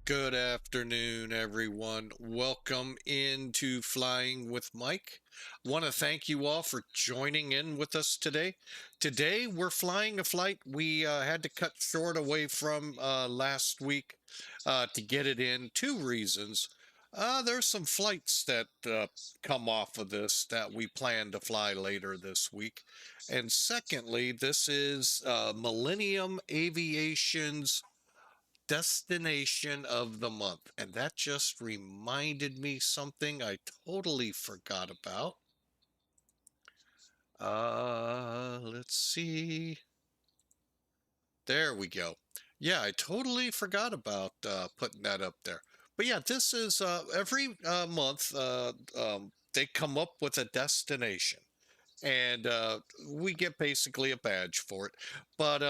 Good afternoon, everyone. Welcome into Flying with Mike. Want to thank you all for joining in with us today. Today, we're flying a flight we had to cut short away from last week to get it in. Two reasons. There's some flights that come off of this that we plan to fly later this week. And secondly, this is Millennium Aviation's destination of the month. And that just reminded me something I totally forgot about. Let's see. There we go. Yeah, I totally forgot about putting that up there. But yeah, this is every month they come up with a destination. And we get basically a badge for it. But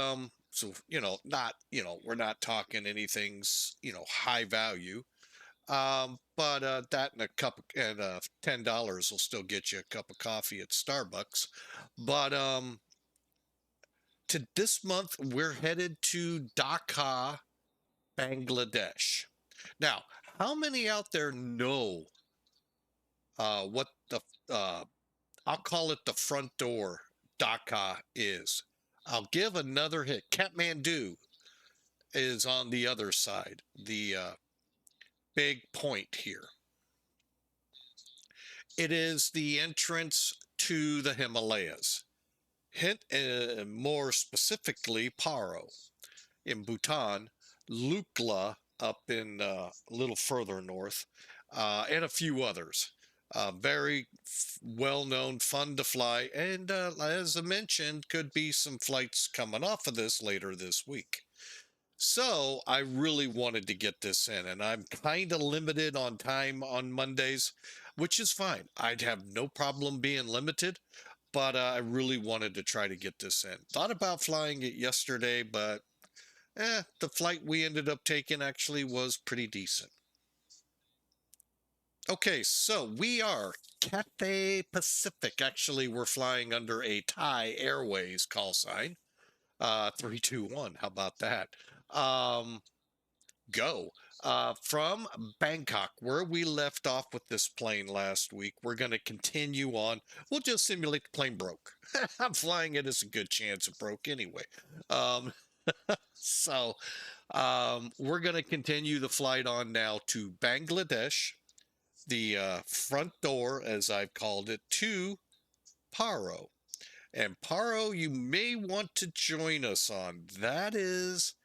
so not we're not talking anything's high value. But that and a cup and $10 will still get you a cup of coffee at Starbucks. But to this month we're headed to Dhaka, Bangladesh. Now, how many out there know what the I'll call it the front door Dhaka is? I'll give another hit. Kathmandu is on the other side, the big point here. It is the entrance to the Himalayas. Hint, more specifically, Paro in Bhutan, Lukla up in a little further north, and a few others. Very well known, fun to fly, and as I mentioned, could be some flights coming off of this later this week. So I really wanted to get this in, and I'm kind of limited on time on Mondays, which is fine. I'd have no problem being limited, but I really wanted to try to get this in. Thought about flying it yesterday, but the flight we ended up taking actually was pretty decent. Okay, so we are Cathay Pacific. Actually, we're flying under a Thai Airways call sign. 321. How about that? Um, go. From Bangkok, where we left off with this plane last week, we're going to continue on. We'll just simulate the plane broke. I'm flying it as a good chance it broke anyway. Um, so we're going to continue the flight on now to Bangladesh, the front door, as I've called it, to Paro. And Paro, you may want to join us on. That is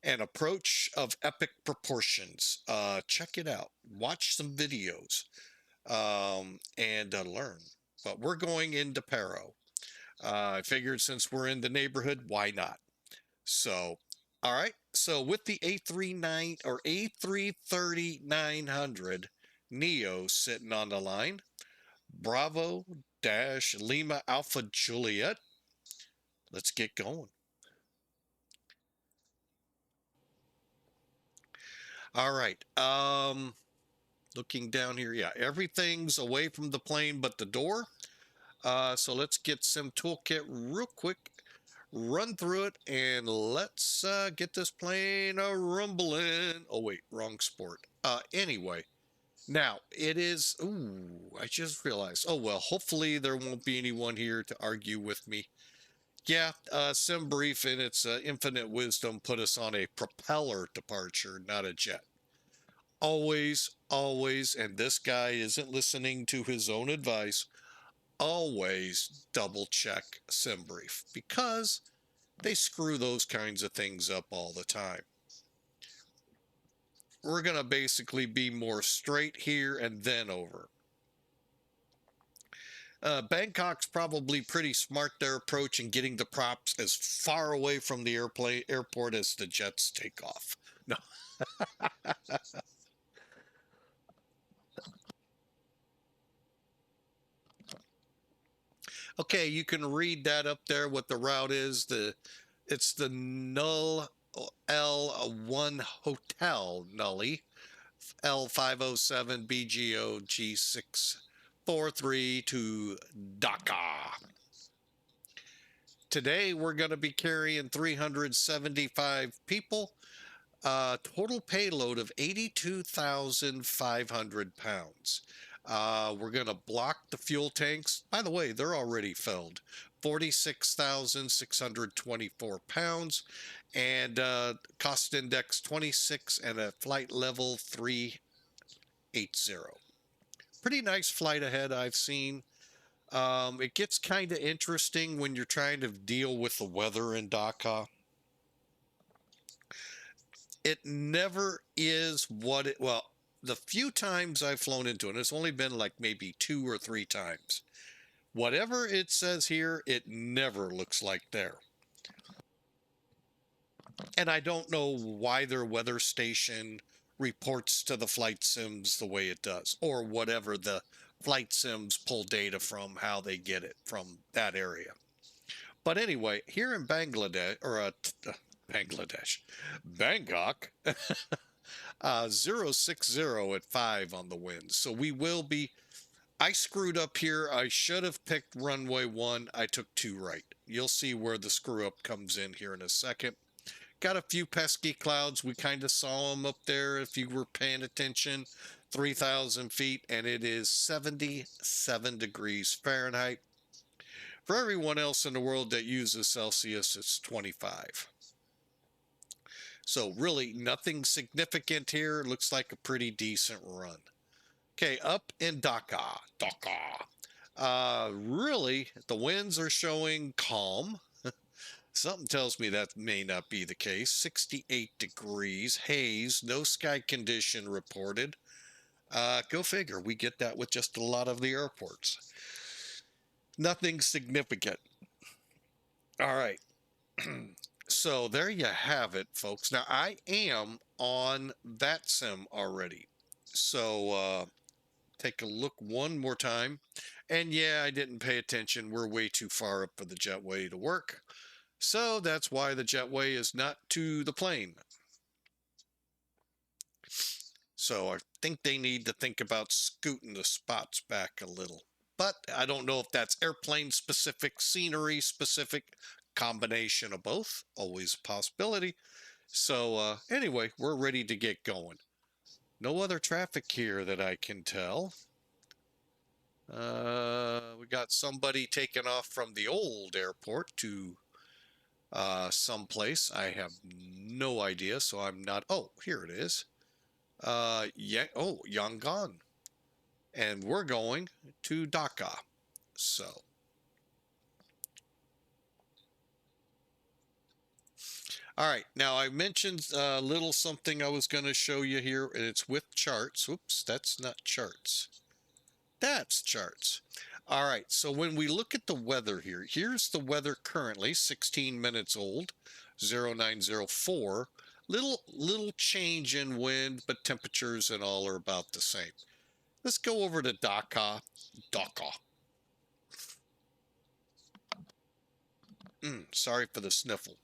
an approach of epic proportions. Check it out. Watch some videos and learn. But we're going into Paro. I figured since we're in the neighborhood, why not? So, all right. So with the A39 or A330-900 Neo sitting on the line, Bravo Dash Lima Alpha Juliet. Let's get going. All right. Looking down here, yeah, everything's away from the plane but the door. So let's get some toolkit real quick, run through it, and let's get this plane a rumbling. Oh wait, wrong sport. Anyway, now it is. Ooh, I just realized. Oh well, hopefully there won't be anyone here to argue with me. Yeah, sim brief in its infinite wisdom put us on a propeller departure, not a jet. Always, always, and this guy isn't listening to his own advice, always double check sim brief because they screw those kinds of things up all the time. We're going to basically be more straight here and then over. Bangkok's probably pretty smart their approach in getting the props as far away from the airport as the jets take off. No. Okay, you can read that up there what the route is. It's the Null L1 Hotel NUNLI L507 BGO G643 to Dhaka. Today we're going to be carrying 375 people. Total payload of 82,500 pounds. We're going to block the fuel tanks. By the way, they're already filled. 46,624 pounds and cost index 26 and a flight level 380. Pretty nice flight ahead I've seen. It gets kind of interesting when you're trying to deal with the weather in Dhaka. It never is what it, well, the few times I've flown into it, it's only been like maybe 2 or 3 times. Whatever it says here, it never looks like there. And I don't know why their weather station reports to the flight sims the way it does, or whatever the flight sims pull data from, how they get it from that area. But anyway, here in Bangladesh, or Bangladesh, Bangkok, 060 at 5 on the wind. So we will be, I screwed up here. I should have picked runway 1. I took 2 right. You'll see where the screw up comes in here in a second. Got a few pesky clouds. We kind of saw them up there if you were paying attention. 3,000 feet, and it is 77 degrees Fahrenheit. For everyone else in the world that uses Celsius, it's 25. So really nothing significant here. Looks like a pretty decent run. Okay, up in Dhaka. Really, the winds are showing calm. Something tells me that may not be the case. 68 degrees, haze, no sky condition reported. Go figure, we get that with just a lot of the airports. Nothing significant. All right. So there you have it, folks. Now, I am on that sim already. So take a look one more time. And yeah, I didn't pay attention. We're way too far up for the jetway to work. So that's why the jetway is not to the plane. So I think they need to think about scooting the spots back a little. But I don't know if that's airplane specific, scenery specific, combination of both. Always a possibility. So anyway, we're ready to get going. No other traffic here that I can tell. We got somebody taking off from the old airport to someplace. I have no idea, so I'm not. Oh, here it is. Yeah. Oh, Yangon, and we're going to Dhaka. So, all right. Now I mentioned a little something I was going to show you here, and it's with charts. Oops, that's not charts. That's charts. All right, so when we look at the weather here, here's the weather currently, 16 minutes old, 0904. Little change in wind, but temperatures and all are about the same. Let's go over to Dhaka. Sorry for the sniffle.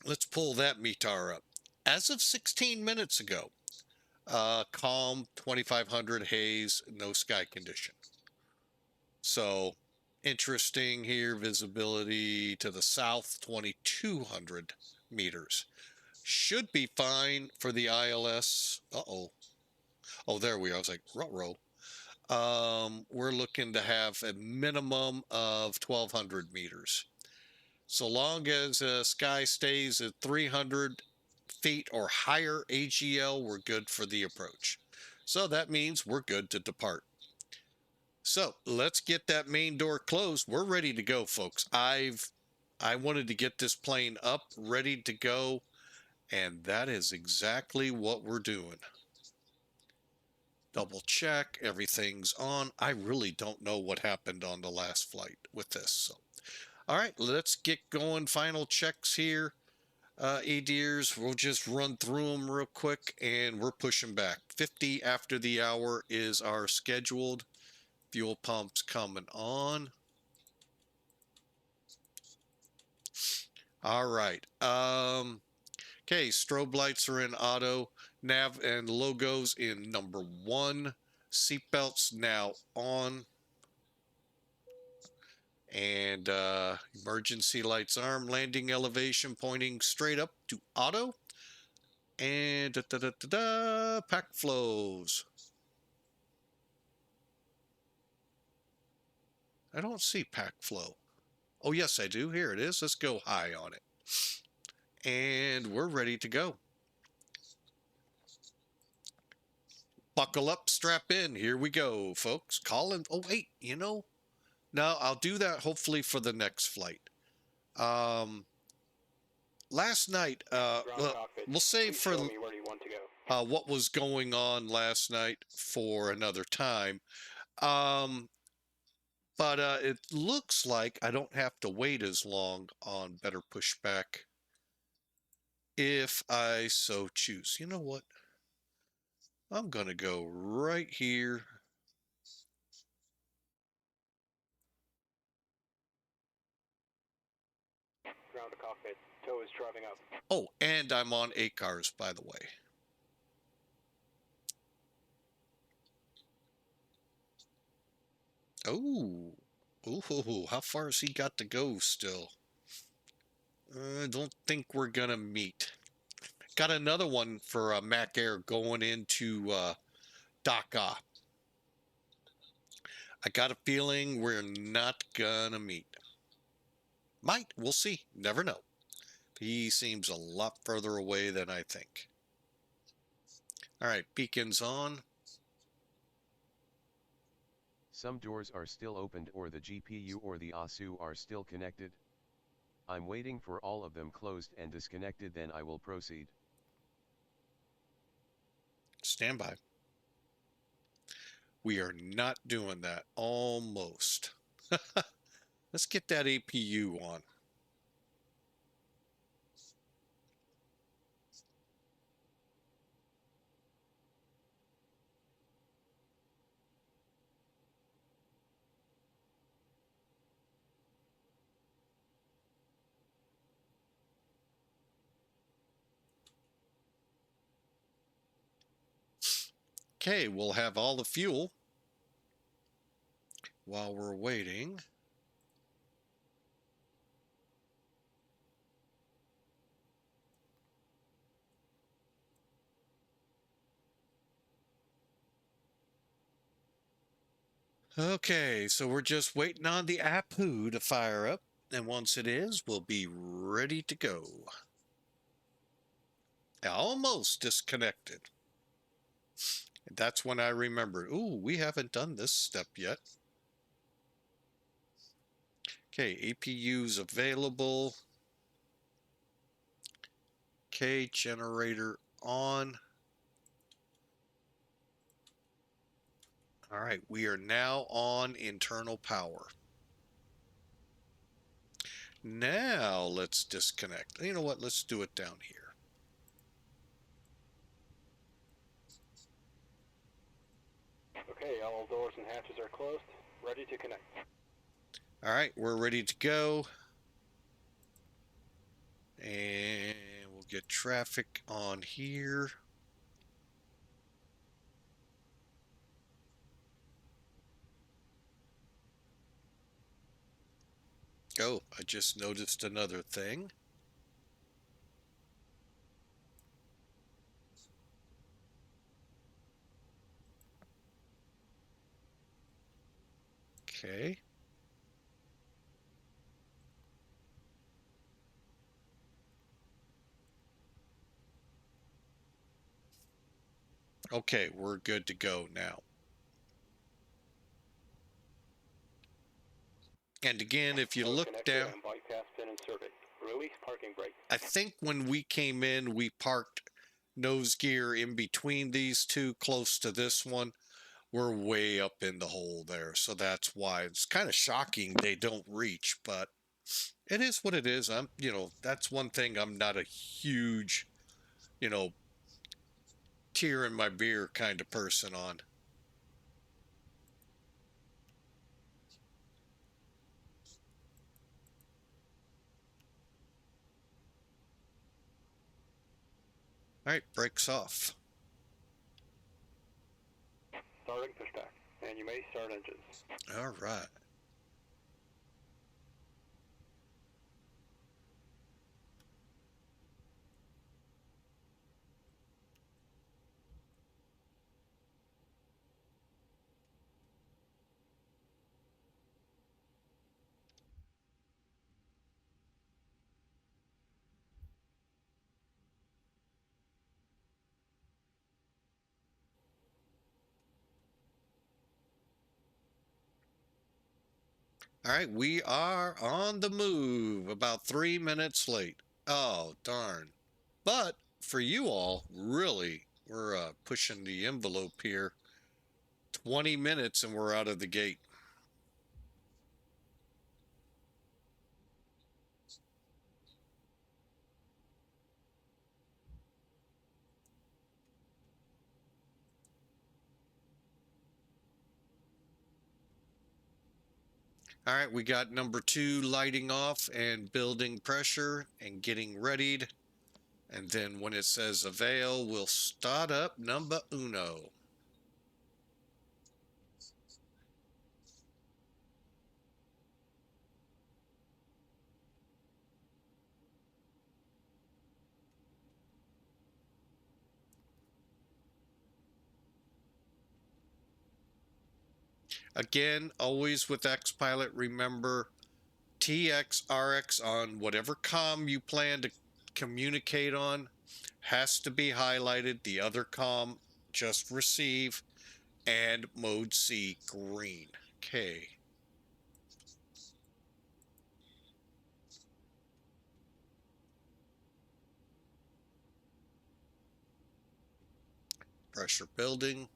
Let's pull that METAR up. As of 16 minutes ago, calm, 2500 haze, no sky condition. So interesting here, visibility to the south, 2200 meters. Should be fine for the ILS. Uh-oh. Oh, there we are. I was like, ruh-roh. We're looking to have a minimum of 1200 meters. So long as sky stays at 300 feet or higher AGL, we're good for the approach. So that means we're good to depart. So let's get that main door closed. We're ready to go, folks. I wanted to get this plane up, ready to go, and that is exactly what we're doing. Double check, everything's on. I really don't know what happened on the last flight with this. So, all right, let's get going. Final checks here. ADIRs, we'll just run through them real quick, and we're pushing back. 50 after the hour is our scheduled. Fuel pumps coming on. All right. Okay, strobe lights are in auto. Nav and logos in number 1. Seatbelts now on. And emergency lights arm. Landing elevation pointing straight up to auto. And pack flows. I don't see pack flow. Oh, yes, I do. Here it is. Let's go high on it. And we're ready to go. Buckle up, strap in. Here we go, folks. Calling. Oh, wait, you know, no, I'll do that hopefully for the next flight. Last night, we'll save for what was going on last night for another time. But it looks like I don't have to wait as long on better pushback if I so choose. You know what? I'm going to go right here. Ground to cockpit. Tow is driving up. Oh, and I'm on ACARS, by the way. Oh. Ooh, how far has he got to go still? I don't think we're going to meet. Got another one for Mac Air going into Dhaka. I got a feeling we're not going to meet. Might. We'll see. Never know. He seems a lot further away than I think. All right, beacons on. Some doors are still opened or the GPU or the ASU are still connected. I'm waiting for all of them closed and disconnected, then I will proceed. Stand by. We are not doing that. Almost. Let's get that APU on. Okay, we'll have all the fuel while we're waiting. Okay, so we're just waiting on the APU to fire up, and once it is, we'll be ready to go. Almost disconnected. And that's when I remembered, ooh, we haven't done this step yet. Okay, APU's available. Okay, generator on. All right, we are now on internal power. Now let's disconnect. You know what? Let's do it down here. Okay, all doors and hatches are closed. Ready to connect. All right, we're ready to go. And we'll get traffic on here. Oh, I just noticed another thing. Okay. Okay, we're good to go now. And again, if you look down, I think when we came in, we parked nose gear in between these two, close to this one. We're way up in the hole there, so that's why it's kind of shocking they don't reach, but it is what it is. That's one thing I'm not a huge, tear in my beer kind of person on. All right, brakes off. Starting pushback, and you may start engines. All right. All right, we are on the move, about 3 minutes late. Oh, darn. But for you all, really, we're pushing the envelope here. 20 minutes and we're out of the gate. All right, we got number 2 lighting off and building pressure and getting readied. And then when it says avail, we'll start up number uno. Again, always with XPilot, remember TX, RX on whatever comm you plan to communicate on has to be highlighted. The other comm, just receive, and mode C green. Okay. Pressure building.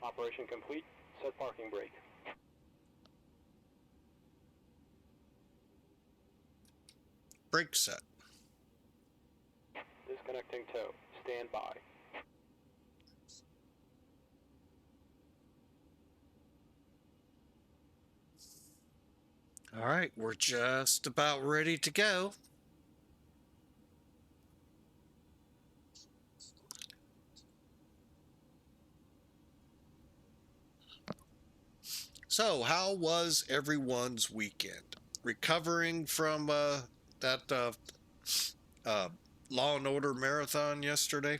Operation complete. Set parking brake. Brake set. Disconnecting tow. Stand by. All right, we're just about ready to go. So, how was everyone's weekend? Recovering from that uh, Law and Order marathon yesterday?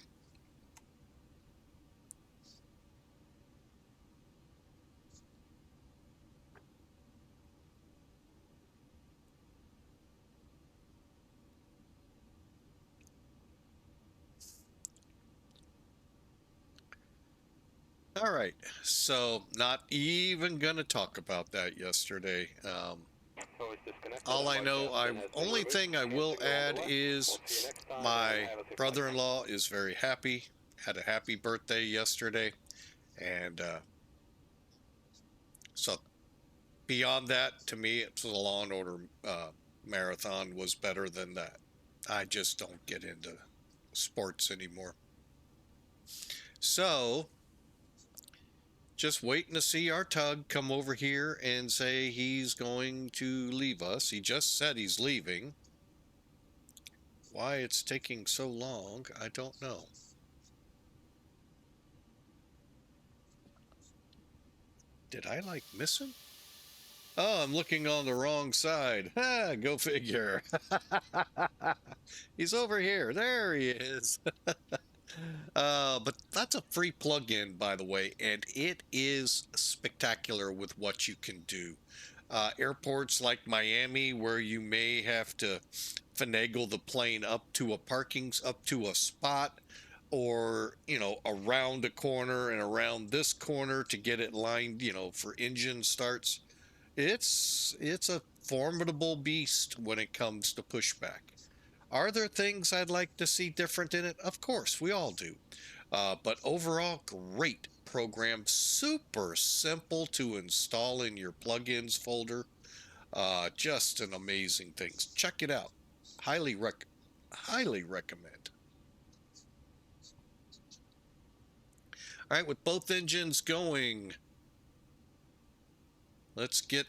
All right, so not even gonna talk about that yesterday. ToLiss disconnected. All I know, only removed. thing I Hands will to go on the add left. is We'll see you next time, and my have a safe flight. brother-in-law is very happy. Had a happy birthday yesterday, and so beyond that, to me, it's the Law and Order marathon was better than that. I just don't get into sports anymore. So, just waiting to see our tug come over here and say he's going to leave us. He just said he's leaving. Why it's taking so long, I don't know. Did I like miss him? Oh, I'm looking on the wrong side. Ha, go figure. He's over here. There he is. But that's a free plug-in, by the way, and it is spectacular with what you can do. Airports like Miami, where you may have to finagle the plane up to a spot, or around a corner and around this corner to get it lined, for engine starts. It's a formidable beast when it comes to pushback. Are there things I'd like to see different in it? Of course, we all do. But overall, great program. Super simple to install in your plugins folder. Just an amazing thing. Check it out. Highly recommend. All right, with both engines going, let's get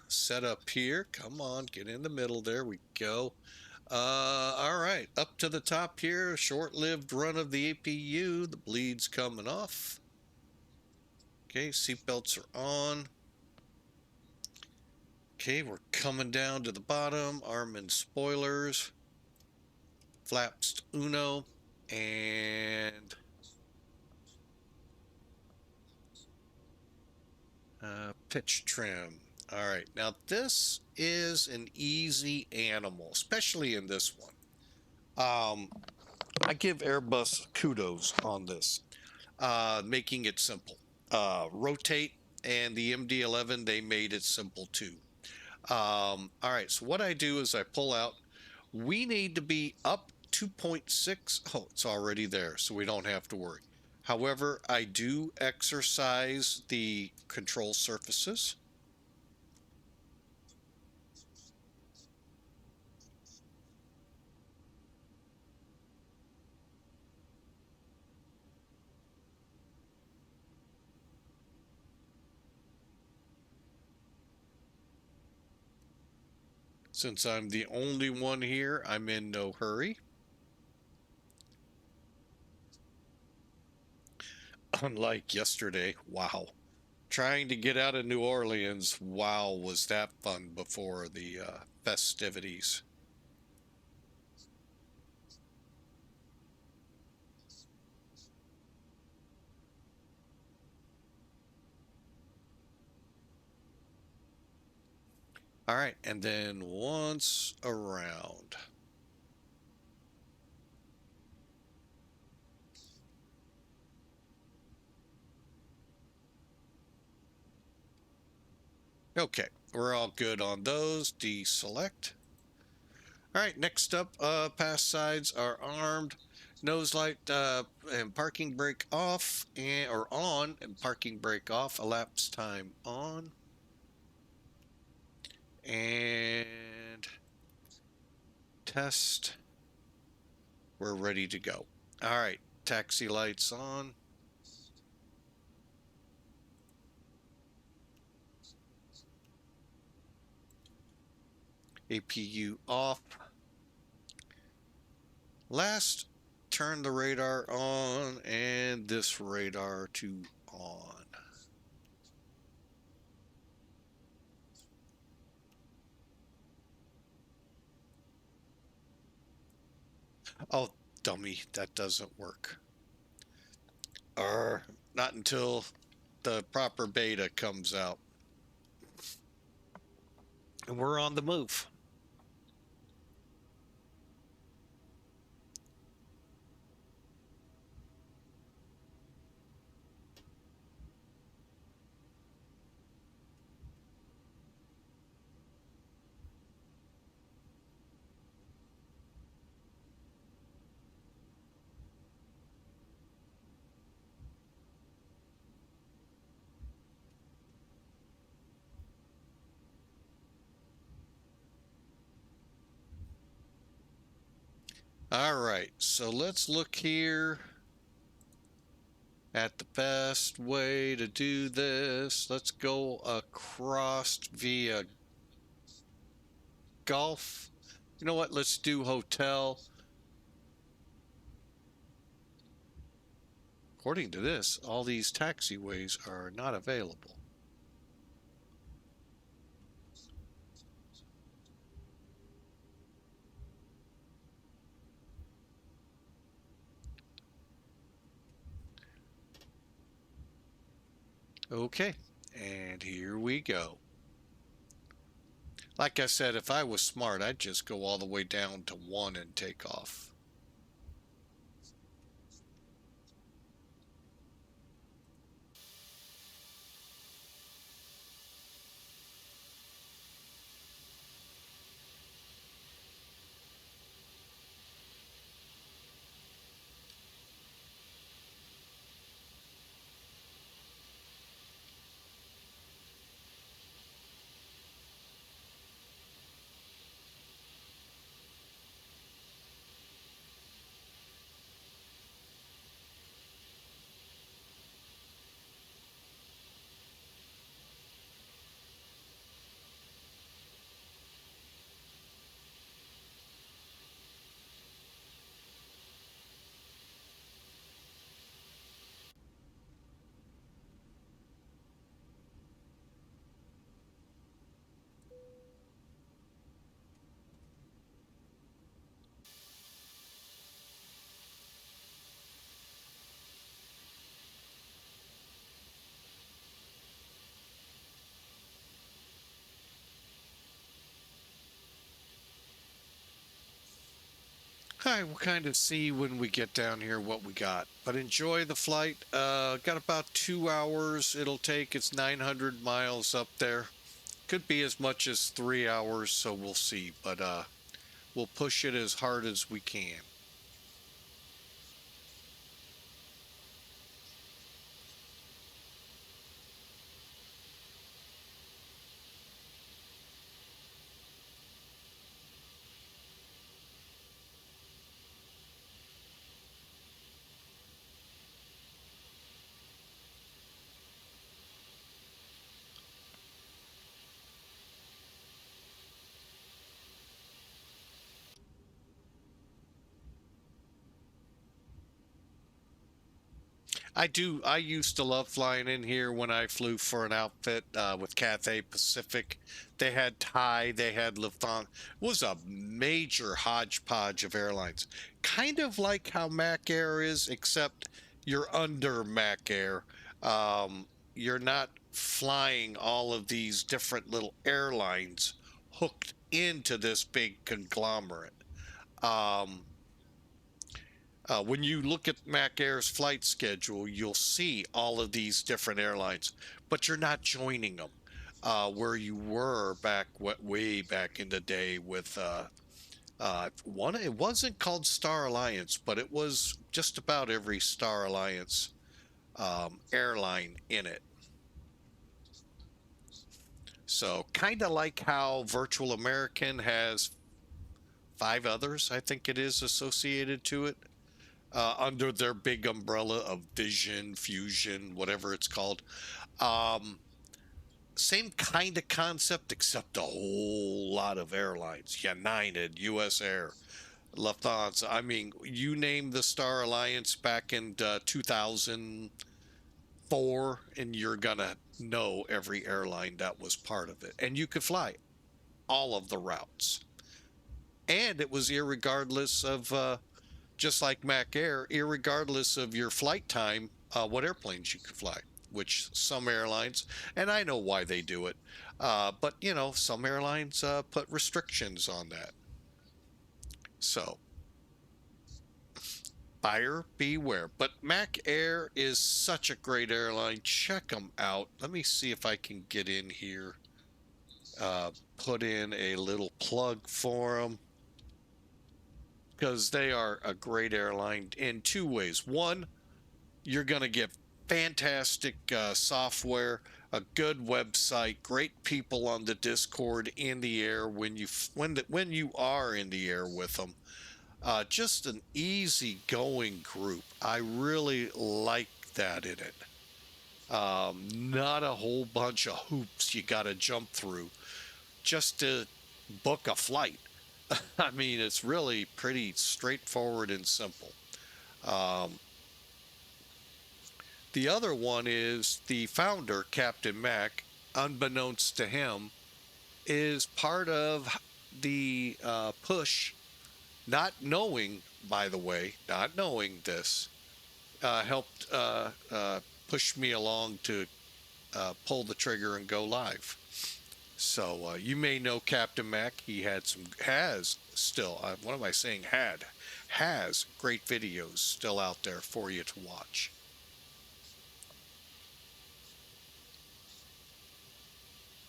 set up here. Come on, get in the middle. There we go. All right, up to the top here. Short-lived run of the APU. The bleed's coming off. Okay, seatbelts are on. Okay, we're coming down to the bottom. Arm and spoilers. Flaps uno. And pitch trim. All right, now this is an easy animal, especially in this one. I give Airbus kudos on this, making it simple. Rotate and the MD-11, they made it simple too. All right, so what I do is I pull out. We need to be up 2.6. Oh, it's already there, so we don't have to worry. However, I do exercise the control surfaces. Since I'm the only one here, I'm in no hurry. Unlike yesterday, wow. Trying to get out of New Orleans, wow, was that fun before the festivities. All right, and then once around. Okay, we're all good on those. Deselect. All right, next up, pass sides are armed. Nose light and parking brake off, or on, and parking brake off. Elapsed time on. And test. We're ready to go. All right, taxi lights on. APU off. Last, turn the radar on and this radar to on. Oh, dummy, that doesn't work. Or not until the proper beta comes out. And we're on the move. All right, so let's look here at the best way to do this. Let's go across via Gulf. You know what? Let's do hotel. According to this, all these taxiways are not available. Okay, and here we go. Like I said, if I was smart, I'd just go all the way down to 1 and take off. All right, we'll kind of see when we get down here what we got. But enjoy the flight. Got about 2 hours it'll take. It's 900 miles up there. Could be as much as 3 hours, so we'll see. But we'll push it as hard as we can. I used to love flying in here when I flew for an outfit with Cathay Pacific. They had Thai, they had Lufthansa. It was a major hodgepodge of airlines. Kind of like how Mac Air is, except you're under Mac Air. You're not flying all of these different little airlines hooked into this big conglomerate. Um, when you look at Mac Air's flight schedule, you'll see all of these different airlines, but you're not joining them where you were back way back in the day with one. It wasn't called Star Alliance, but it was just about every Star Alliance airline in it. So kind of like how Virtual American has 5 others, I think it is associated to it. Under their big umbrella of Vision, Fusion, whatever it's called. Um, Same kind of concept, except a whole lot of airlines. United, US Air, Lufthansa. I mean, you name the Star Alliance back in 2004, and you're going to know every airline that was part of it. And you could fly all of the routes. And it was irregardless of just like Mac Air, irregardless of your flight time, what airplanes you could fly, which some airlines, and I know why they do it, but you know, some airlines put restrictions on that. So, buyer beware. But Mac Air is such a great airline. Check them out. Let me see if I can get in here, put in a little plug for them, because they are a great airline in two ways. One, you're going to get fantastic software, a good website, great people on the Discord in the air when you are in the air with them. Just an easy going group. I really like that in it. Not a whole bunch of hoops you got to jump through just to book a flight. I mean, it's really pretty straightforward and simple. Um, the other one is the founder, Captain Mac, unbeknownst to him, is part of the push, not knowing, by the way, not knowing this, helped push me along to pull the trigger and go live. So you may know Captain Mac. He has still, what am I saying? Has great videos still out there for you to watch.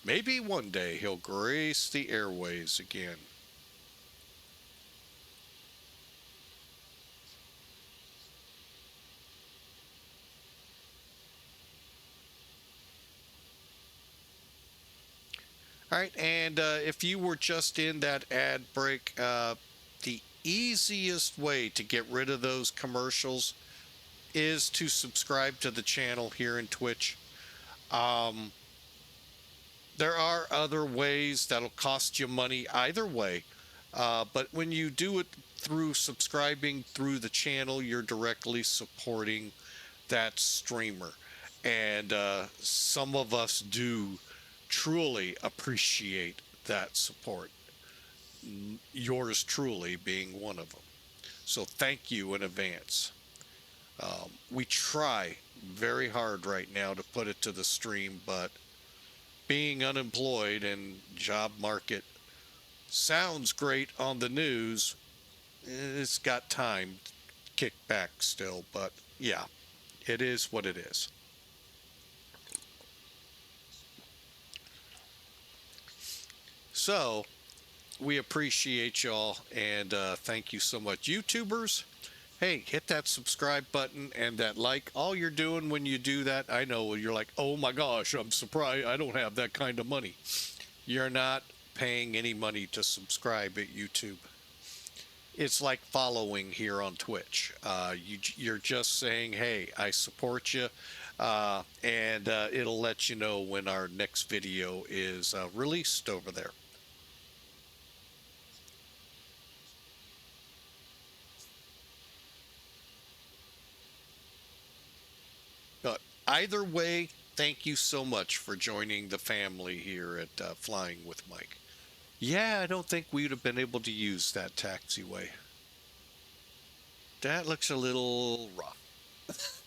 Maybe one day he'll grace the airways again. All right, and if you were just in that ad break, the easiest way to get rid of those commercials is to subscribe to the channel here in Twitch. Um, there are other ways that'll cost you money either way, but when you do it through subscribing through the channel, you're directly supporting that streamer. And some of us do truly appreciate that support. Yours truly being one of them. So thank you in advance. We try very hard right now to put it to the stream, but being unemployed and job market sounds great on the news, it's got time kicked back still, but yeah, it is what it is. So we appreciate y'all, and thank you so much, YouTubers. Hey, hit that subscribe button and that like. All you're doing when you do that, I know you're like, oh my gosh, I'm surprised I don't have that kind of money. You're not paying any money to subscribe at YouTube. It's like following here on Twitch. You're just saying, hey, I support you, and it'll let you know when our next video is released over there. But either way, thank you so much for joining the family here at Flying with Mike. Yeah, I don't think we would have been able to use that taxiway. That looks a little rough.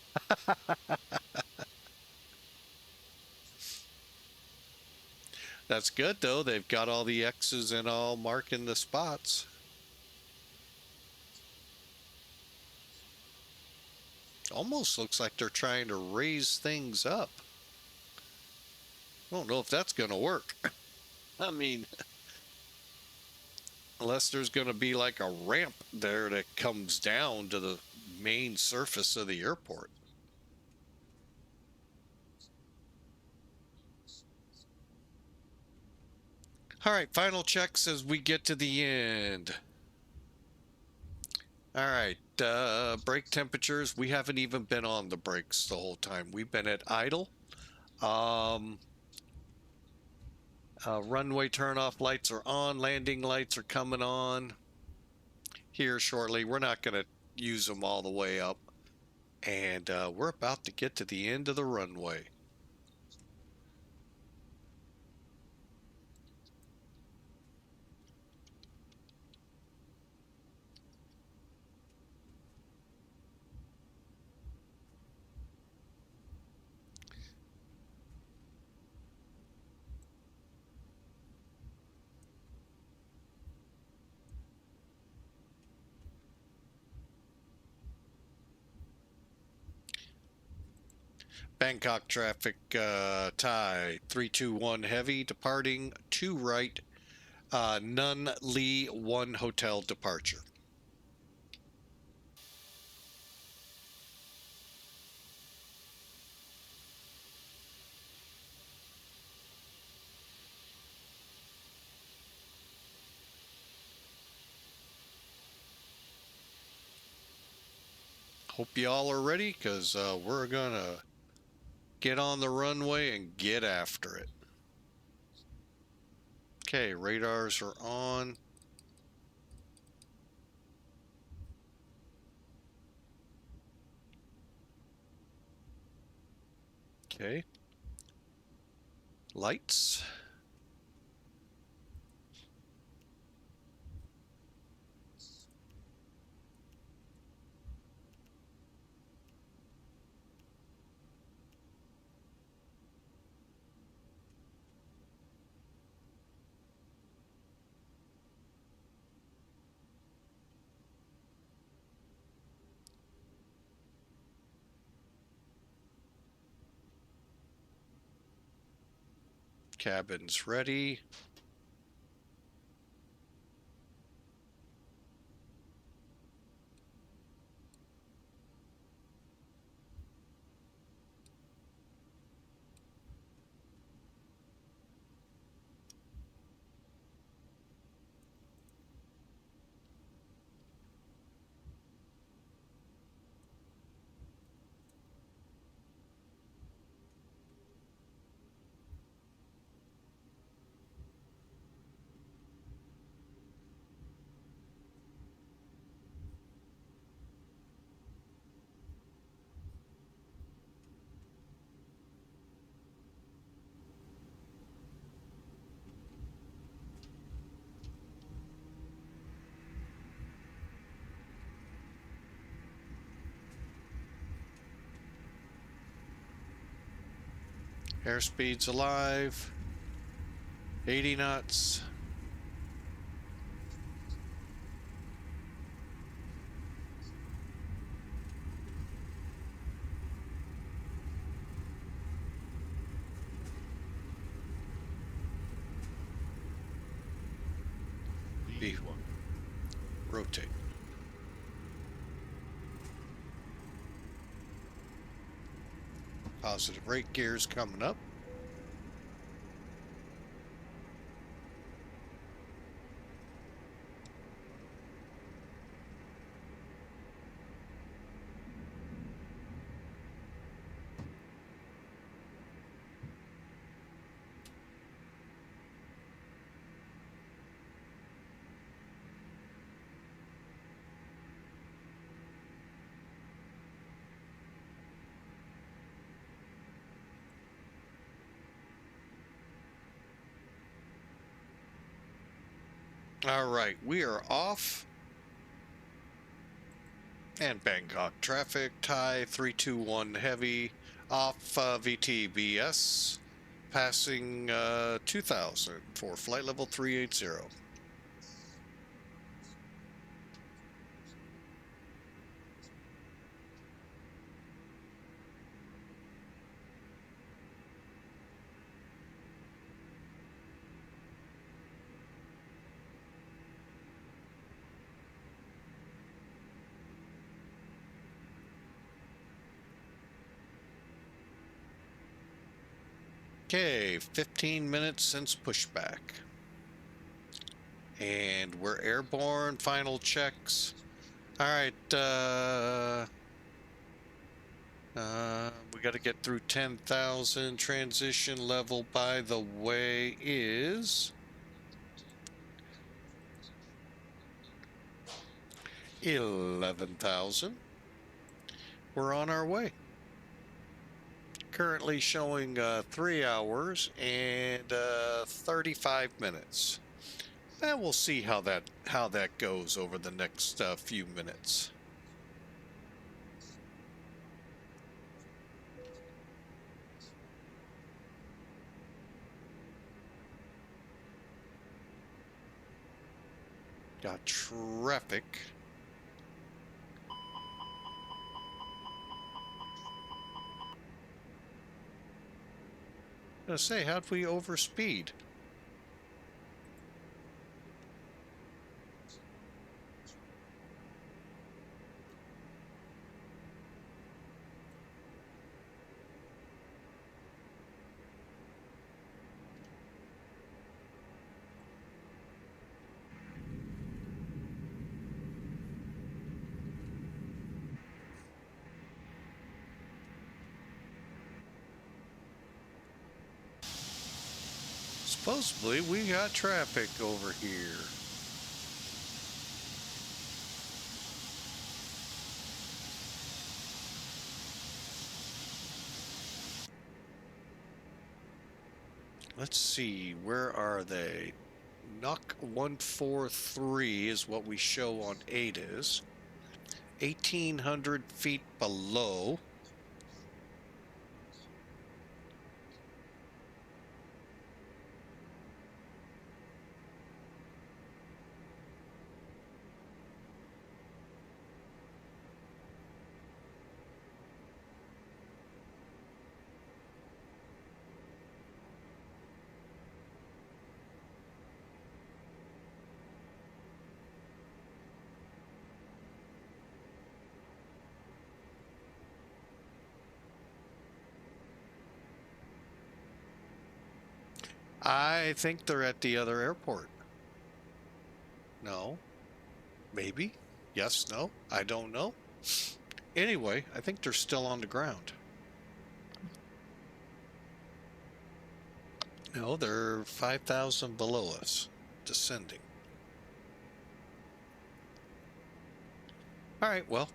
That's good, though. They've got all the X's and all marking the spots. Almost looks like they're trying to raise things up. I don't know if that's going to work. I mean, unless there's going to be like a ramp there that comes down to the main surface of the airport. All right, final checks as we get to the end. All right, brake temperatures. We haven't even been on the brakes the whole time. We've been at idle. Runway turnoff lights are on. Landing lights are coming on here shortly. We're not going to use them all the way up. And we're about to get to the end of the runway. Bangkok traffic, Thai 321 heavy departing 2 right, NUNLI 1 hotel departure. Hope you all are ready, because we're gonna get on the runway and get after it. Okay, radars are on. Okay. Lights. Cabins ready. Airspeed's alive. 80 knots. B1. Rotate. Positive rate gears coming up. All right, we are off. And Bangkok traffic, Thai 321 heavy, off VTBS, passing 2000 for flight level 380. Okay, 15 minutes since pushback. And we're airborne, final checks. All right, we got to get through 10,000. Transition level, by the way, is 11,000. We're on our way. Currently showing 3 hours and 35 minutes. And we'll see how that goes over the next few minutes. Got traffic. I was gonna say, how'd we overspeed? Supposedly, we got traffic over here. Let's see, where are they? Knock 143 is what we show on ADIS. 1,800 feet below. I think they're at the other airport. No. Maybe. Yes, no. I don't know. Anyway, I think they're still on the ground. No, they're 5,000 below us, descending. All right, well,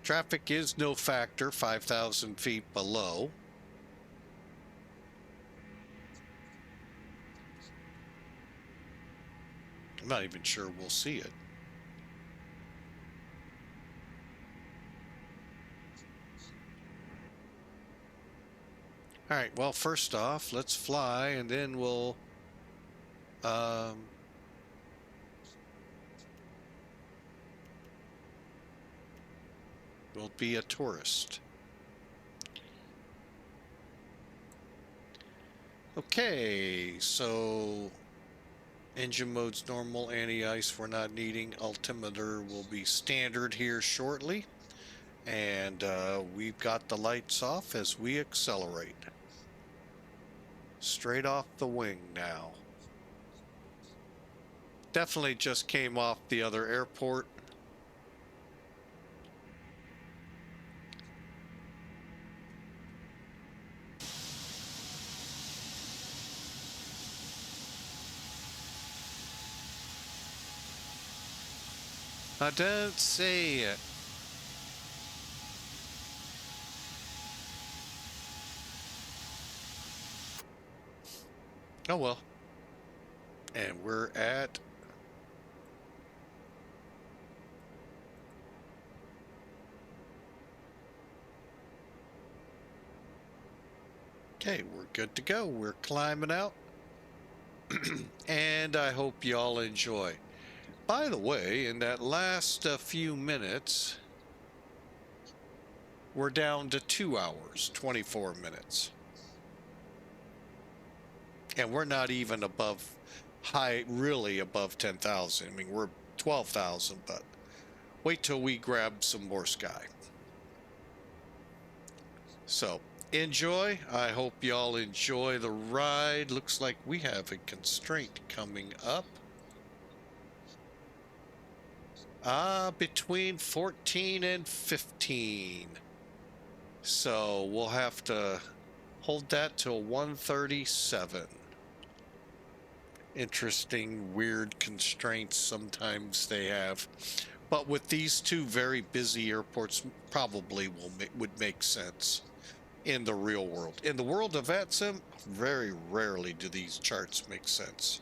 traffic is no factor, 5,000 feet below. I'm not even sure we'll see it. All right, well, first off, let's fly, and then we'll be a tourist. Okay, so Engine mode's normal, anti-ice we're not needing. Altimeter will be standard here shortly. And we've got the lights off as we accelerate. Straight off the wing now. Definitely just came off the other airport. I don't see it. Oh well. And we're at okay, we're good to go. We're climbing out. And I hope y'all enjoy. By the way, in that last few minutes, we're down to 2 hours, 24 minutes. And we're not even above high, really above 10,000. I mean, we're 12,000, but wait till we grab some more sky. So enjoy. I hope y'all enjoy the ride. Looks like we have a constraint coming up. Between 14 and 15. So we'll have to hold that till 137. Interesting, weird constraints sometimes they have. But with these two very busy airports, probably would make sense in the real world. In the world of VATSIM, very rarely do these charts make sense.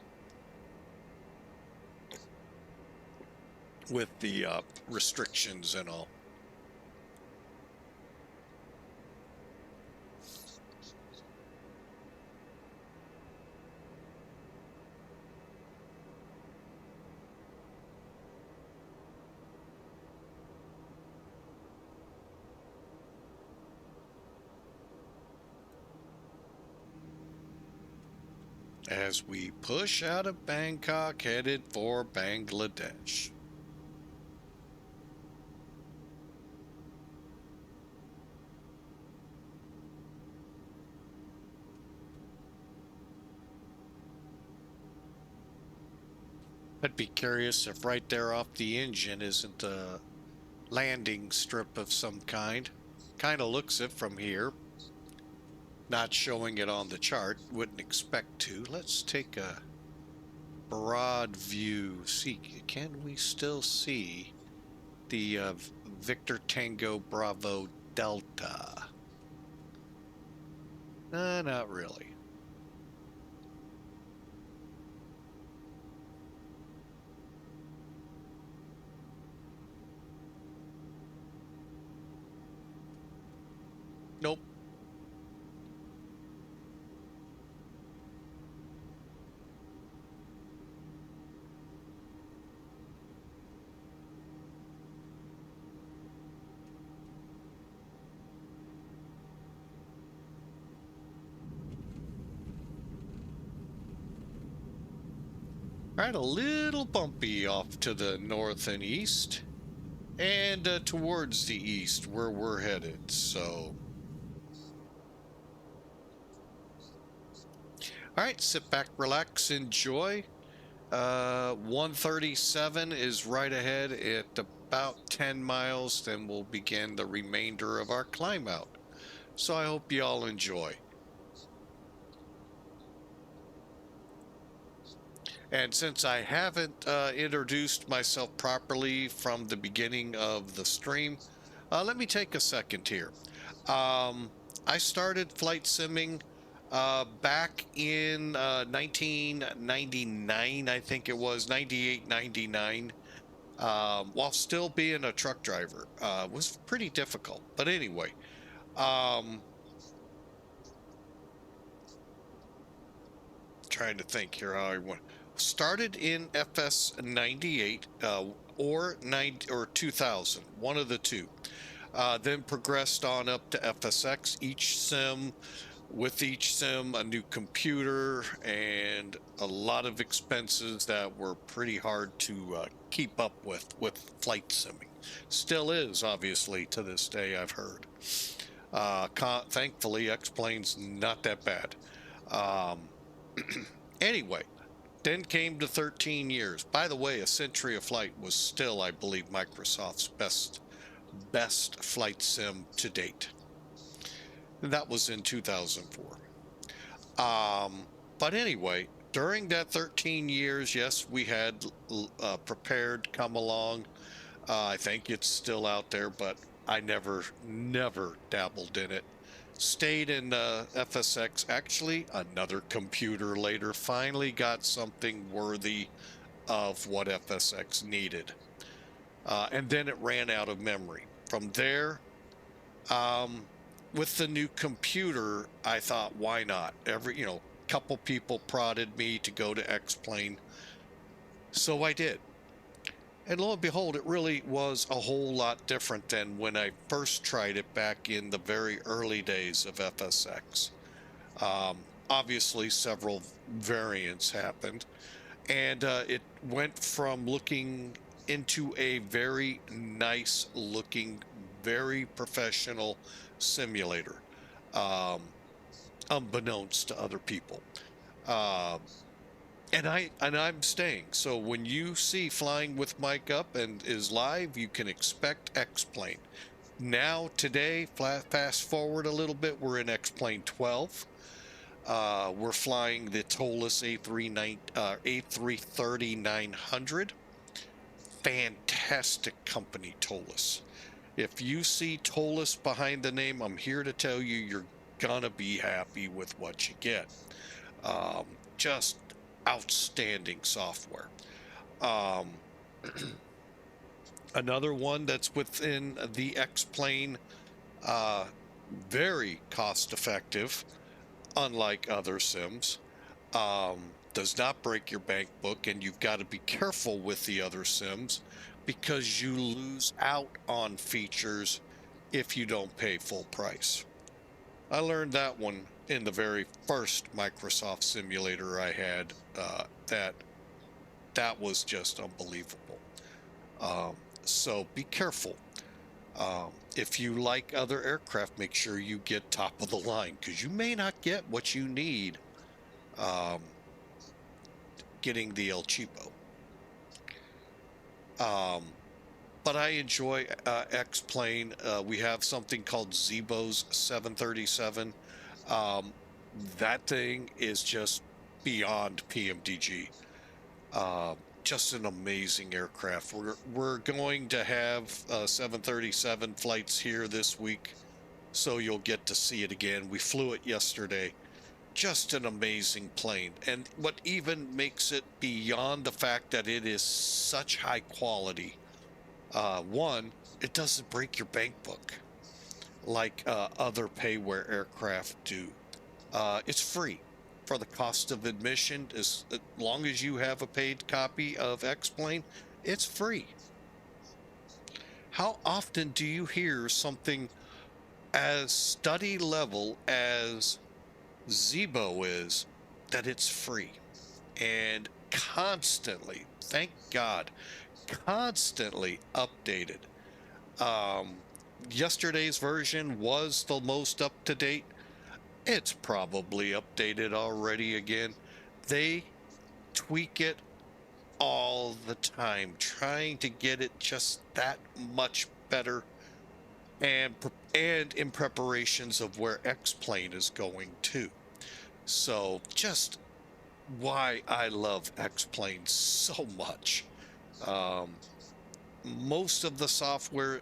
With the restrictions and all. As we push out of Bangkok, headed for Bangladesh. I'd be curious if right there off the engine isn't a landing strip of some kind. Kind of looks it from here. Not showing it on the chart, wouldn't expect to. Let's take a broad view. See, can we still see the Victor Tango Bravo Delta? Not really. Nope. All right, a little bumpy off to the north and east, and towards the east where we're headed, so. All right, sit back, relax, enjoy. 137 is right ahead at about 10 miles, then we'll begin the remainder of our climb out. So I hope you all enjoy. And since I haven't introduced myself properly from the beginning of the stream, let me take a second here. I started flight simming back in 1999, I think it was, 98, 99, while still being a truck driver. It was pretty difficult, but anyway. Trying to think here how I went. Started in FS 98 or 2000, one of the two. Then progressed on up to FSX. Each sim with each sim, a new computer and a lot of expenses that were pretty hard to keep up with flight simming. Still is, obviously, to this day, I've heard. Thankfully, X-Plane's not that bad. Um, anyway, then came to 13 years. By the way, a century of flight was still, I believe, Microsoft's best flight sim to date. That was in 2004. But anyway, during that 13 years, yes, we had prepared come along. I think it's still out there, but I never dabbled in it. Stayed in FSX. Actually, another computer later finally got something worthy of what FSX needed. And then it ran out of memory. From there, with the new computer, I thought, why not? Couple people prodded me to go to X-Plane. So I did. And lo and behold, it really was a whole lot different than when I first tried it back in the very early days of FSX. Obviously, several variants happened, and it went from looking into a very nice looking, very professional simulator, um, unbeknownst to other people. Uh, and I'm staying. So when you see Flying with Mike Up and is live, you can expect X-Plane. Now today, fast forward a little bit, we're in X-Plane 12. We're flying the ToLiss A33900. Fantastic company, ToLiss. If you see ToLiss behind the name, I'm here to tell you, you're gonna be happy with what you get. Just outstanding software. Um, Another one that's within the X-Plane, uh, very cost effective, unlike other sims. Does not break your bank book, and you've got to be careful with the other sims because you lose out on features if you don't pay full price. I learned that one in the very first Microsoft simulator I had. That was just unbelievable. Um, so be careful. If you like other aircraft, make sure you get top of the line because you may not get what you need um, getting the El Cheapo. But I enjoy X-Plane. We have something called Zebo's 737. Um, that thing is just beyond PMDG. Just an amazing aircraft. We're going to have 737 flights here this week, so you'll get to see it again. We flew it yesterday. Just an amazing plane. And what even makes it beyond the fact that it is such high quality, one, it doesn't break your bank book like other payware aircraft do. It's free for the cost of admission. As long as you have a paid copy of X-Plane, it's free. How often do you hear something as study level as Zebo is, that it's free and constantly, thank God, constantly updated? Um, Yesterday's version was the most up to date. It's probably updated already again. They tweak it all the time, trying to get it just that much better, and in preparations of where X-Plane is going to. So just why I love X-Plane so much. Um, Most of the software,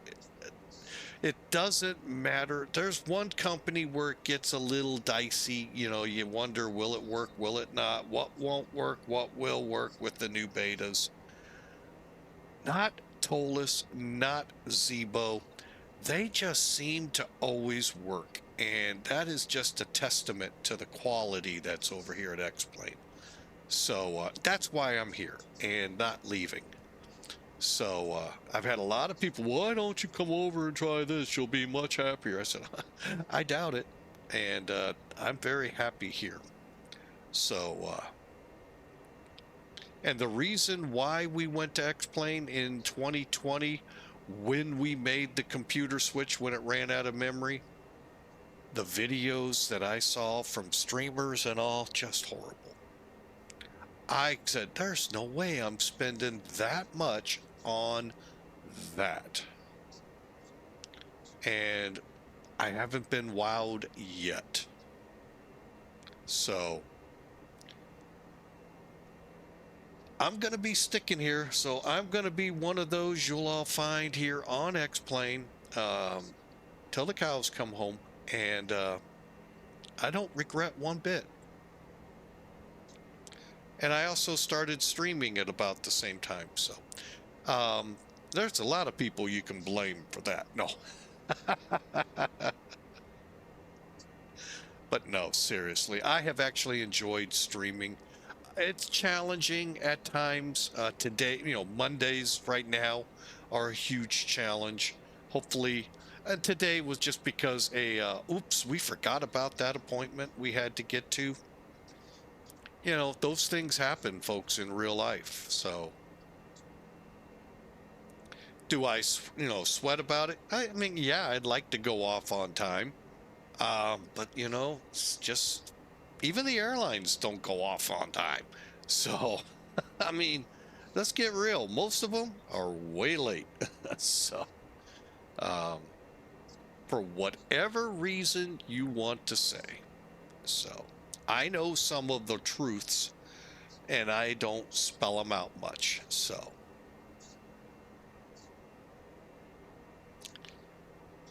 it doesn't matter. There's one company where it gets a little dicey. You wonder, will it work? Will it not? What won't work? What will work with the new betas? Not ToLiss, not Zebo. They just seem to always work. And that is just a testament to the quality that's over here at X-Plane. So that's why I'm here and not leaving. So I've had a lot of people, why don't you come over and try this? You'll be much happier. I said, I doubt it. and I'm very happy here. So, and the reason why we went to X-Plane in 2020, when we made the computer switch when it ran out of memory, the videos that I saw from streamers and all, just horrible. I said, there's no way I'm spending that much on that. And I haven't been wowed yet. So I'm going to be sticking here. So I'm going to be one of those you'll all find here on X-Plane till the cows come home. And I don't regret one bit. And I also started streaming at about the same time. So there's a lot of people you can blame for that. No. But no, seriously, I have actually enjoyed streaming. It's challenging at times. Today, Mondays right now are a huge challenge. Hopefully, today was just because oops, we forgot about that appointment we had to get to. Those things happen, folks, in real life. So, do I, sweat about it? I mean, yeah, I'd like to go off on time. But it's just, even the airlines don't go off on time. So, I mean, let's get real. Most of them are way late. So, um, for whatever reason you want to say. So, I know some of the truths and I don't spell them out much. So,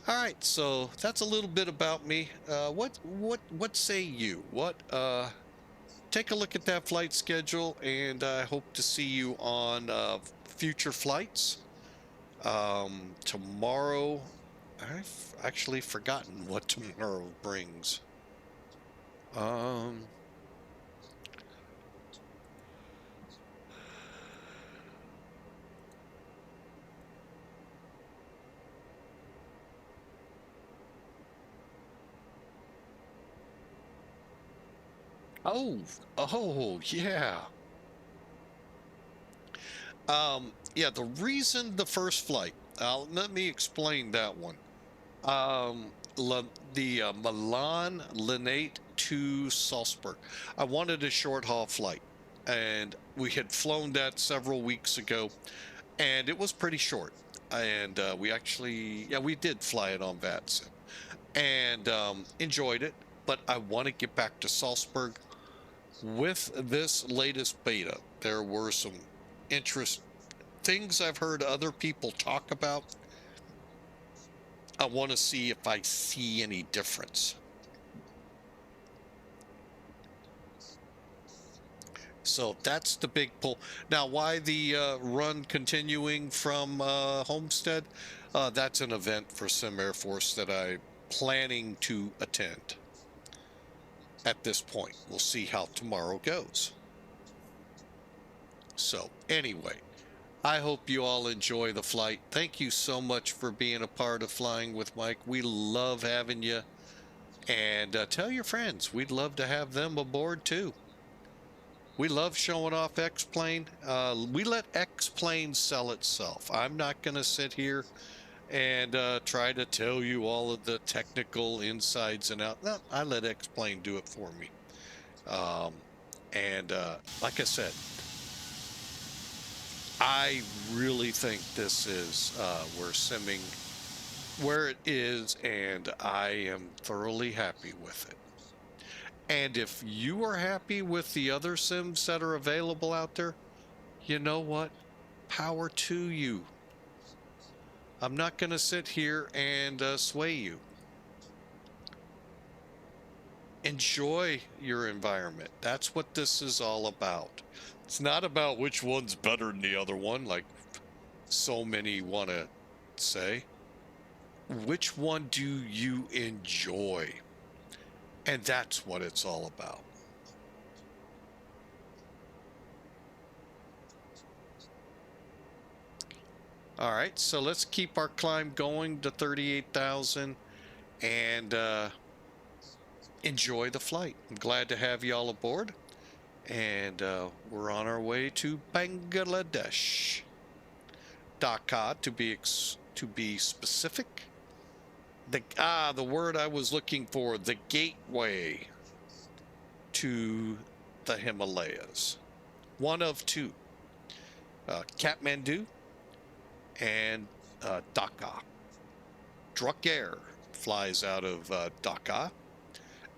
all right. So that's a little bit about me. What say you? Take a look at that flight schedule, and I hope to see you on future flights. Tomorrow, I've actually forgotten what tomorrow brings. Um, oh, oh, yeah. Yeah, the reason the first flight, let me explain that one. Um, the Milan Linate to Salzburg. I wanted a short haul flight, and we had flown that several weeks ago, and it was pretty short. And we actually, yeah, we did fly it on VATSIM and enjoyed it. But I want to get back to Salzburg. With this latest beta, there were some interest things I've heard other people talk about. I want to see if I see any difference. So that's the big pull. Now, why the run continuing from Homestead? That's an event for Sim Air Force that I'm planning to attend at this point. We'll see how tomorrow goes. So anyway, I hope you all enjoy the flight. Thank you so much for being a part of Flying with Mike. We love having you. And tell your friends, we'd love to have them aboard too. We love showing off X-Plane. We let X-Plane sell itself. I'm not going to sit here and try to tell you all of the technical insides and out. No, I let X-Plane do it for me. And like I said, I really think this is where simming, where it is, and I am thoroughly happy with it. And if you are happy with the other sims that are available out there, you know what? Power to you. I'm not going to sit here and sway you. Enjoy your environment. That's what this is all about. It's not about which one's better than the other one, like so many want to say. Which one do you enjoy? And that's what it's all about. All right, so let's keep our climb going to 38,000. And enjoy the flight. I'm glad to have you all aboard. And we're on our way to Bangladesh. Dhaka, to be specific. The word I was looking for, the gateway to the Himalayas. One of two, Kathmandu and Dhaka. Druk Air flies out of Dhaka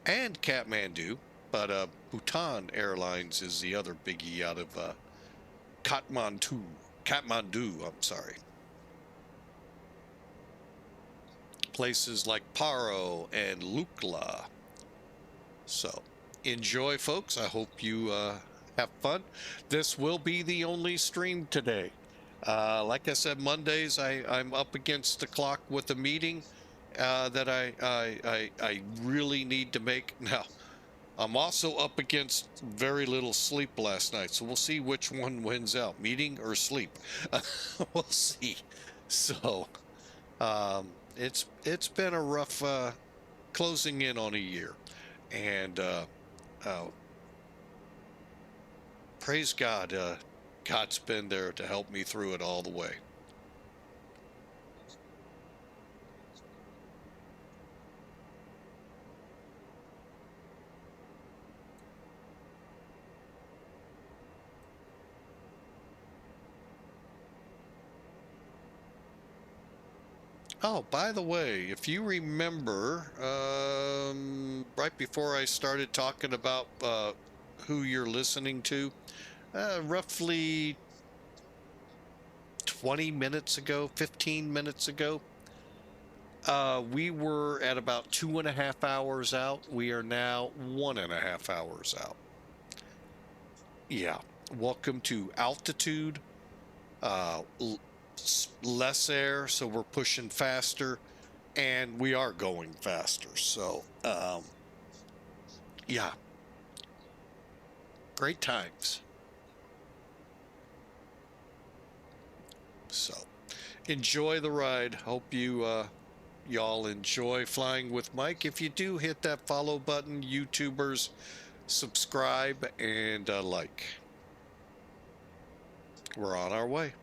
and Kathmandu, but Bhutan Airlines is the other biggie out of Kathmandu. I'm sorry. Places like Paro and Lukla. So enjoy, folks. I hope you have fun. This will be the only stream today. Like I said, Mondays I'm up against the clock with a meeting that I really need to make. Now, I'm also up against very little sleep last night, so we'll see which one wins out, meeting or sleep. We'll see. So it's been a rough closing in on a year, and praise God, God's been there to help me through it all the way. Oh, by the way, if you remember, right before I started talking about who you're listening to, roughly 20 minutes ago, 15 minutes ago, we were at about 2.5 hours out. We are now 1.5 hours out. Yeah. Welcome to altitude. Less air, so we're pushing faster, and we are going faster. So, yeah. Great times. So, enjoy the ride. Hope you y'all enjoy flying with Mike. If you do, hit that follow button, YouTubers, subscribe, and like. We're on our way.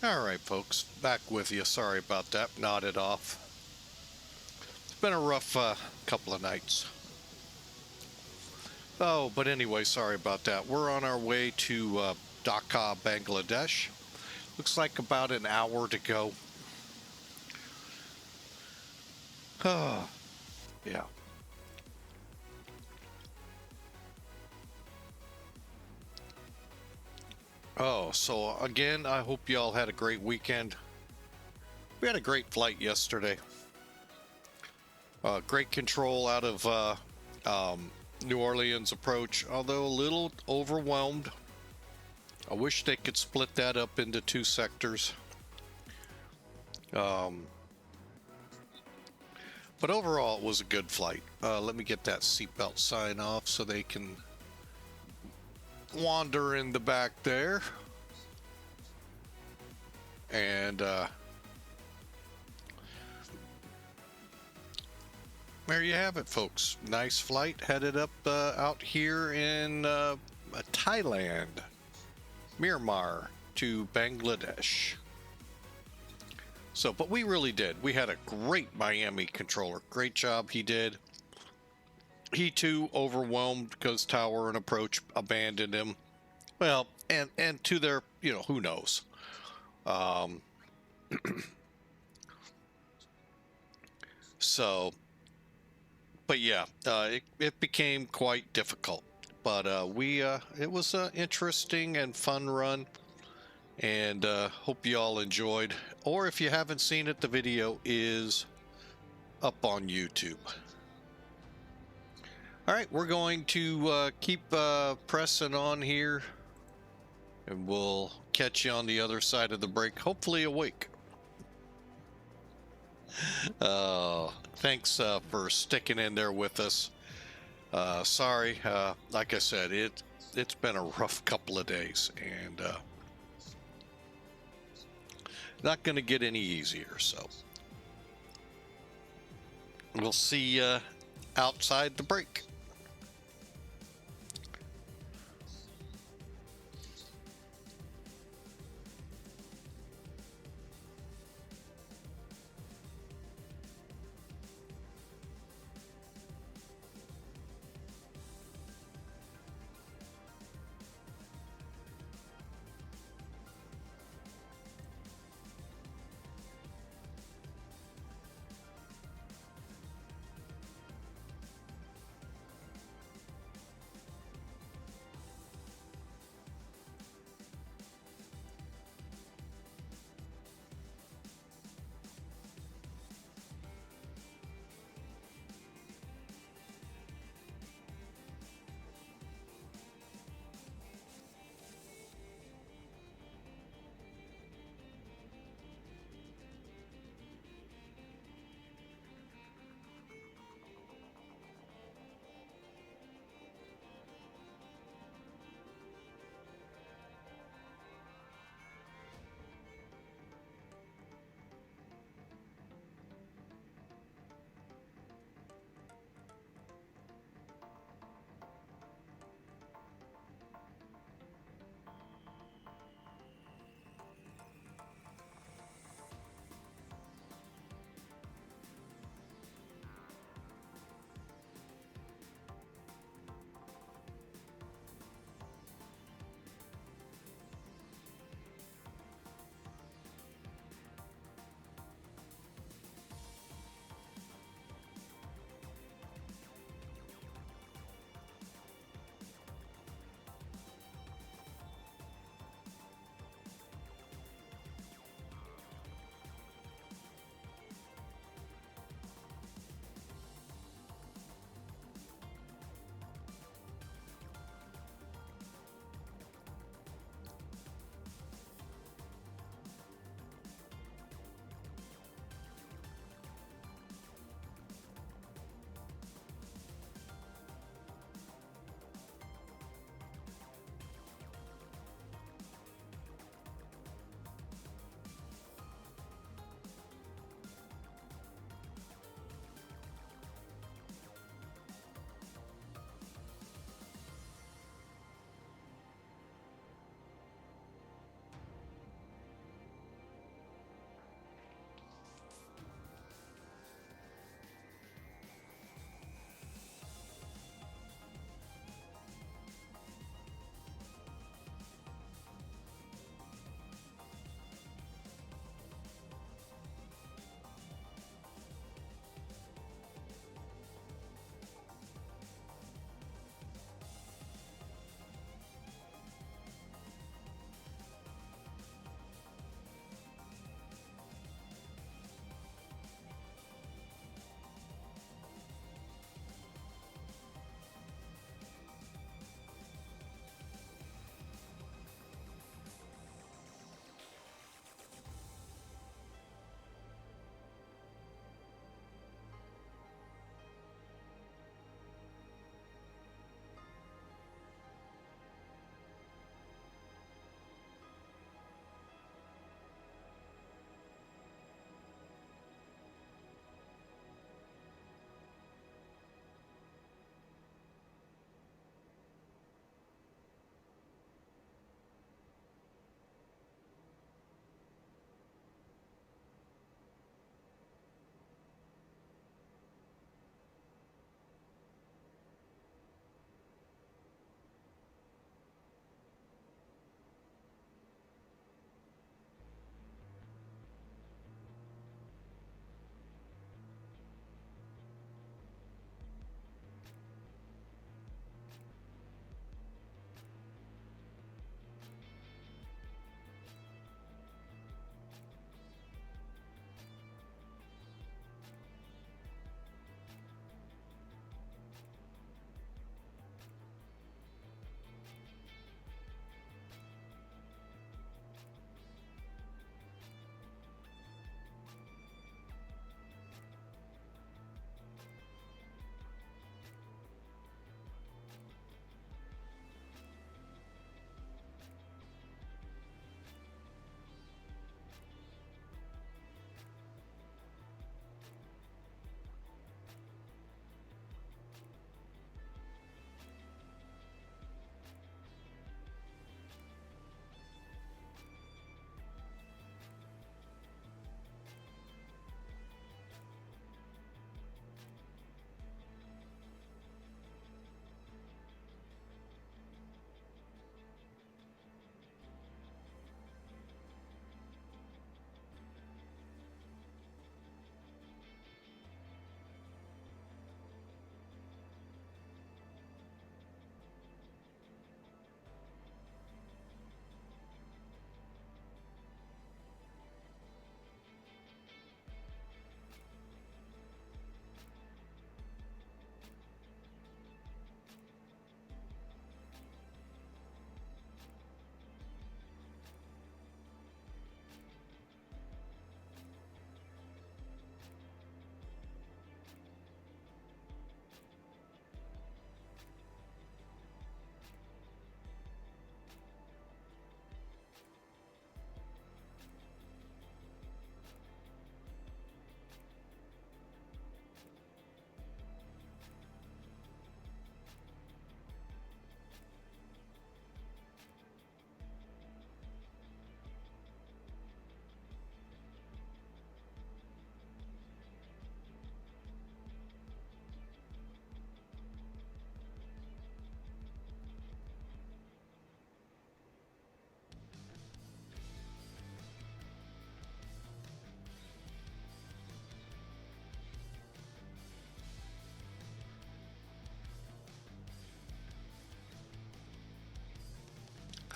All right, folks, back with you. Sorry about that. Nodded off. It's been a rough couple of nights. Oh, but anyway, sorry about that. We're on our way to Dhaka, Bangladesh. Looks like about an hour to go. Oh, yeah. Oh, so again, I hope y'all had a great weekend. We had a great flight yesterday. Great control out of New Orleans approach, although a little overwhelmed. I wish they could split that up into 2 sectors. But overall, it was a good flight. Let me get that seatbelt sign off so they can wander in the back there. And there you have it, folks. Nice flight headed up out here in Thailand, Myanmar to Bangladesh. So, but we really did. We had a great Miami controller. Great job he did. He too overwhelmed because tower and approach abandoned him. Well, and to their, who knows. So, but yeah, it became quite difficult. But it was an interesting and fun run. And hope you all enjoyed. Or if you haven't seen it, the video is up on YouTube. All right, we're going to keep pressing on here, and we'll catch you on the other side of the break, hopefully awake. Thanks for sticking in there with us. Sorry, like I said, it's been a rough couple of days, and not going to get any easier. So we'll see you outside the break.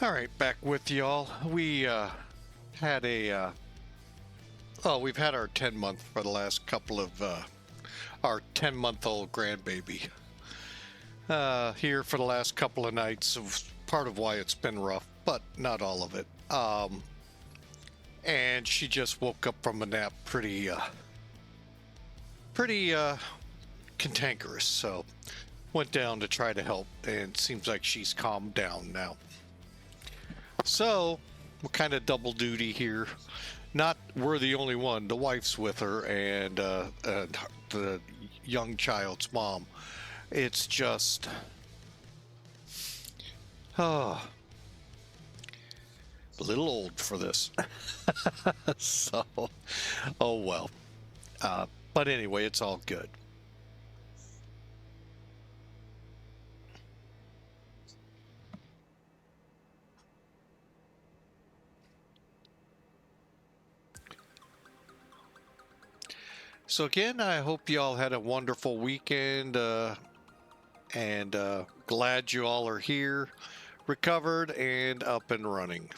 All right, back with y'all. We had a we've had our 10-month for the last couple of our 10-month-old grandbaby here for the last couple of nights. So part of why it's been rough, but not all of it. And she just woke up from a nap pretty cantankerous. So went down to try to help, and seems like she's calmed down now. So we're kind of double duty here. Not we're the only one. The wife's with her, and the young child's mom. It's just, a little old for this. So, oh well. But anyway, it's all good. So again, I hope you all had a wonderful weekend, and glad you all are here, recovered, and up and running.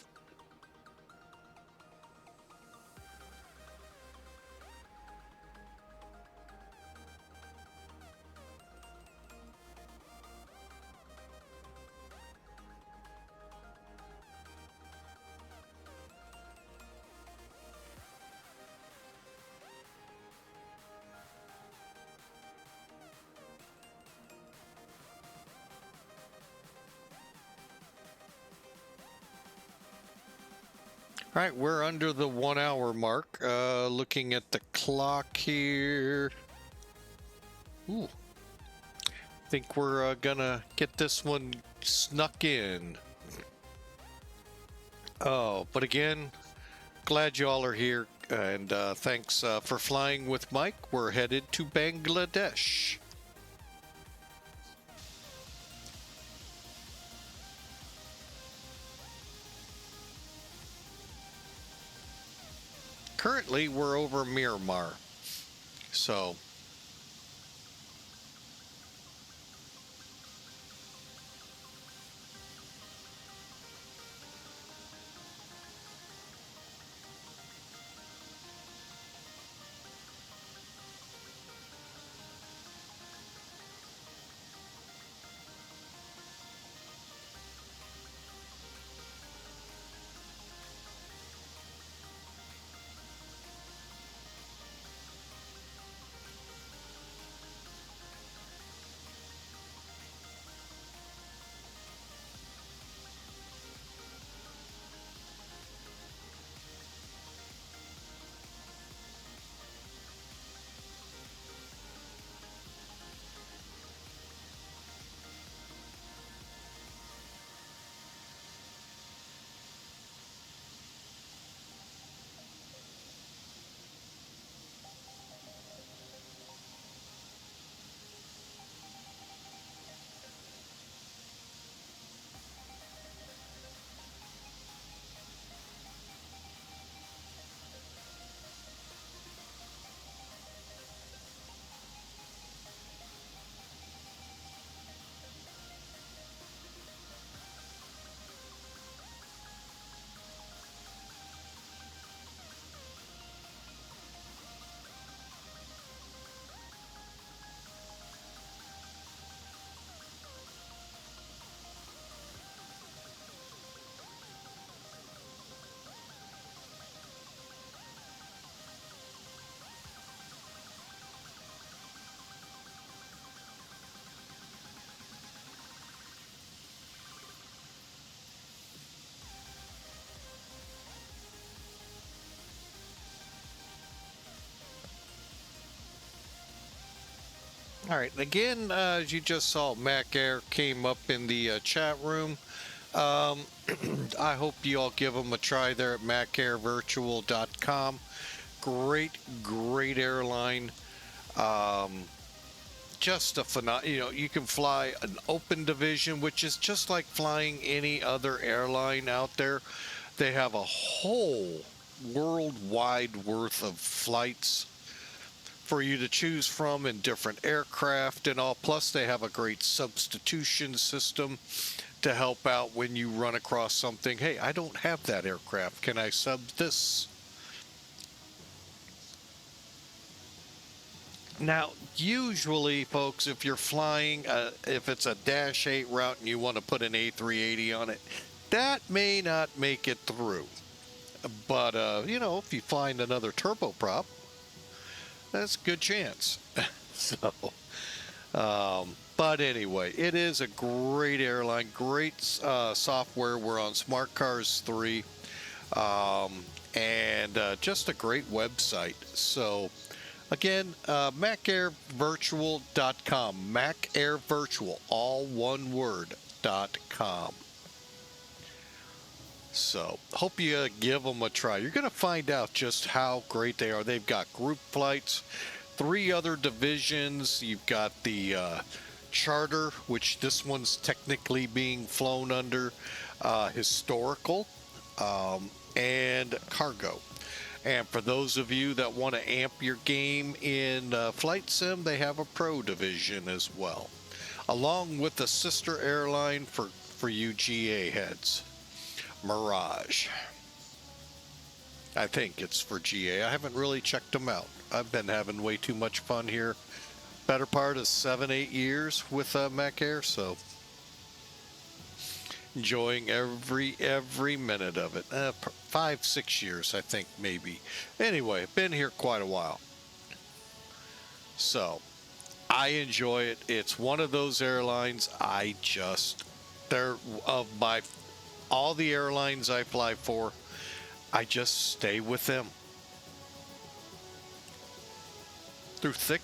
All right, we're under the 1 hour mark. Looking at the clock here. Ooh. Think we're gonna get this one snuck in. Oh, but again, glad you all are here, and thanks for flying with Mike. We're headed to Bangladesh. Currently, we're over Myanmar, so all right. Again, as you just saw, Mac Air came up in the chat room. I hope you all give them a try there at macairvirtual.com. Great airline. Just a phenomenal. You can fly an open division, which is just like flying any other airline out there. They have a whole worldwide worth of flights for you to choose from in different aircraft and all. Plus, they have a great substitution system to help out when you run across something. Hey, I don't have that aircraft. Can I sub this? Now, usually, folks, if you're flying, if it's a Dash 8 route and you want to put an A380 on it, that may not make it through. But, you know, if you find another turboprop, that's a good chance. So, but anyway, it is a great airline, great software. We're on Smart Cars 3, and just a great website. So, again, macairvirtual.com, macairvirtual, all one word, .com. So, hope you give them a try. You're going to find out just how great they are. They've got group flights, 3 other divisions. You've got the charter, which this one's technically being flown under, historical, and cargo. And for those of you that want to amp your game in Flight Sim, they have a pro division as well, along with a sister airline for you GA heads, Mirage. I think it's for GA. I haven't really checked them out. I've been having way too much fun here. Better part of 7-8 years with Mac Air, so enjoying every minute of it. 5-6 years, I think, maybe. Anyway, been here quite a while. So, I enjoy it. It's one of those airlines they're of all the airlines I fly for, I just stay with them. Through thick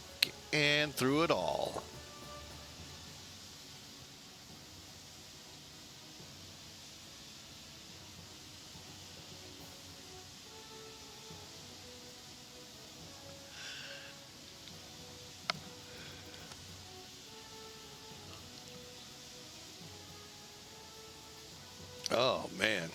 and through it all. Oh, man.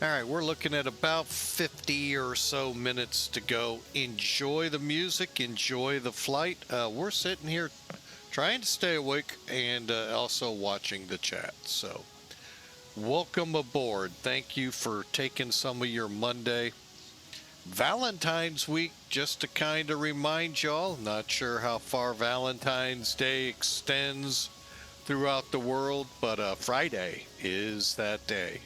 All right, we're looking at about 50 or so minutes to go. Enjoy the music, enjoy the flight. We're sitting here trying to stay awake and also watching the chat. So, welcome aboard. Thank you for taking some of your Monday. Valentine's week, just to kind of remind y'all, not sure how far Valentine's Day extends throughout the world, but Friday is that day.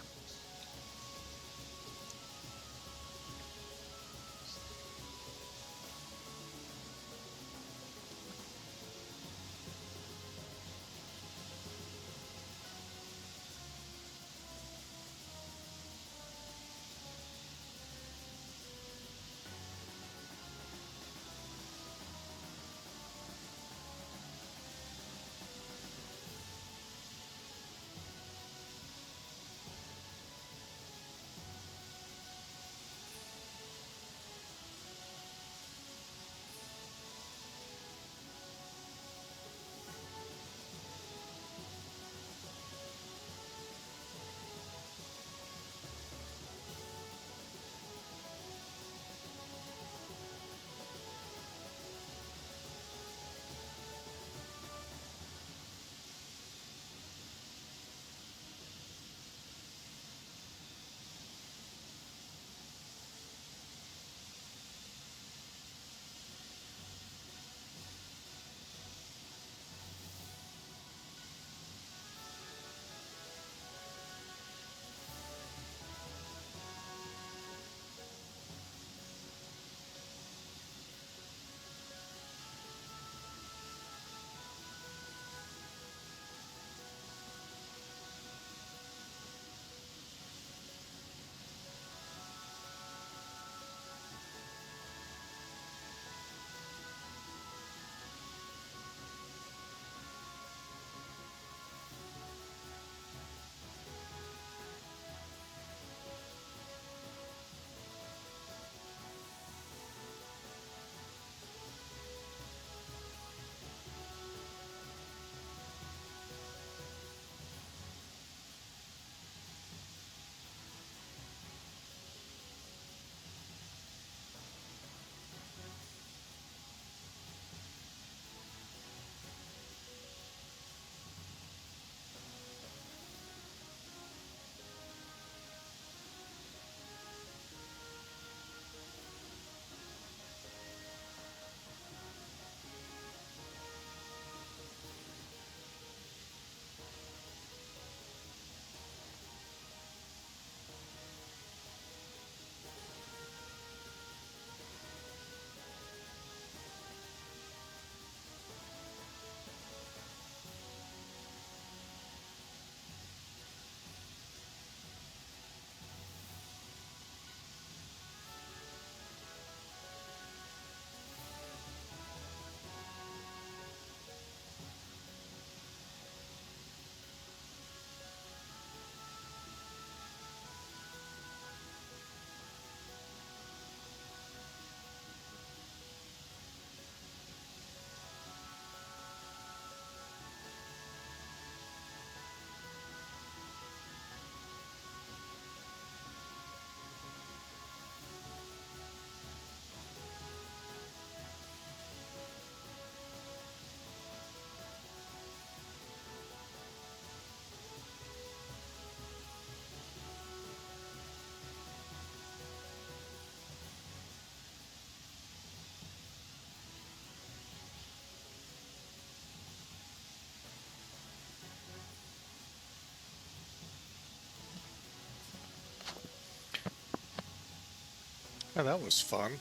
Oh, that was fun.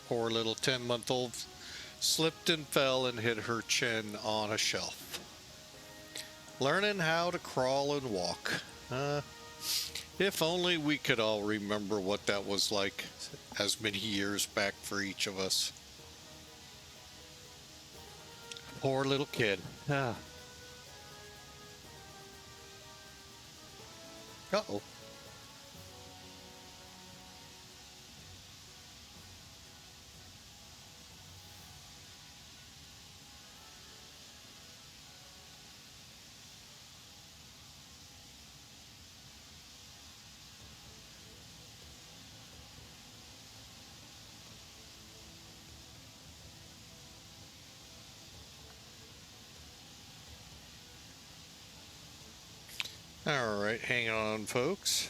Poor little 10-month-old slipped and fell and hit her chin on a shelf. Learning how to crawl and walk. If only we could all remember what that was like as many years back for each of us. Poor little kid. Uh-oh. All right, hang on, folks.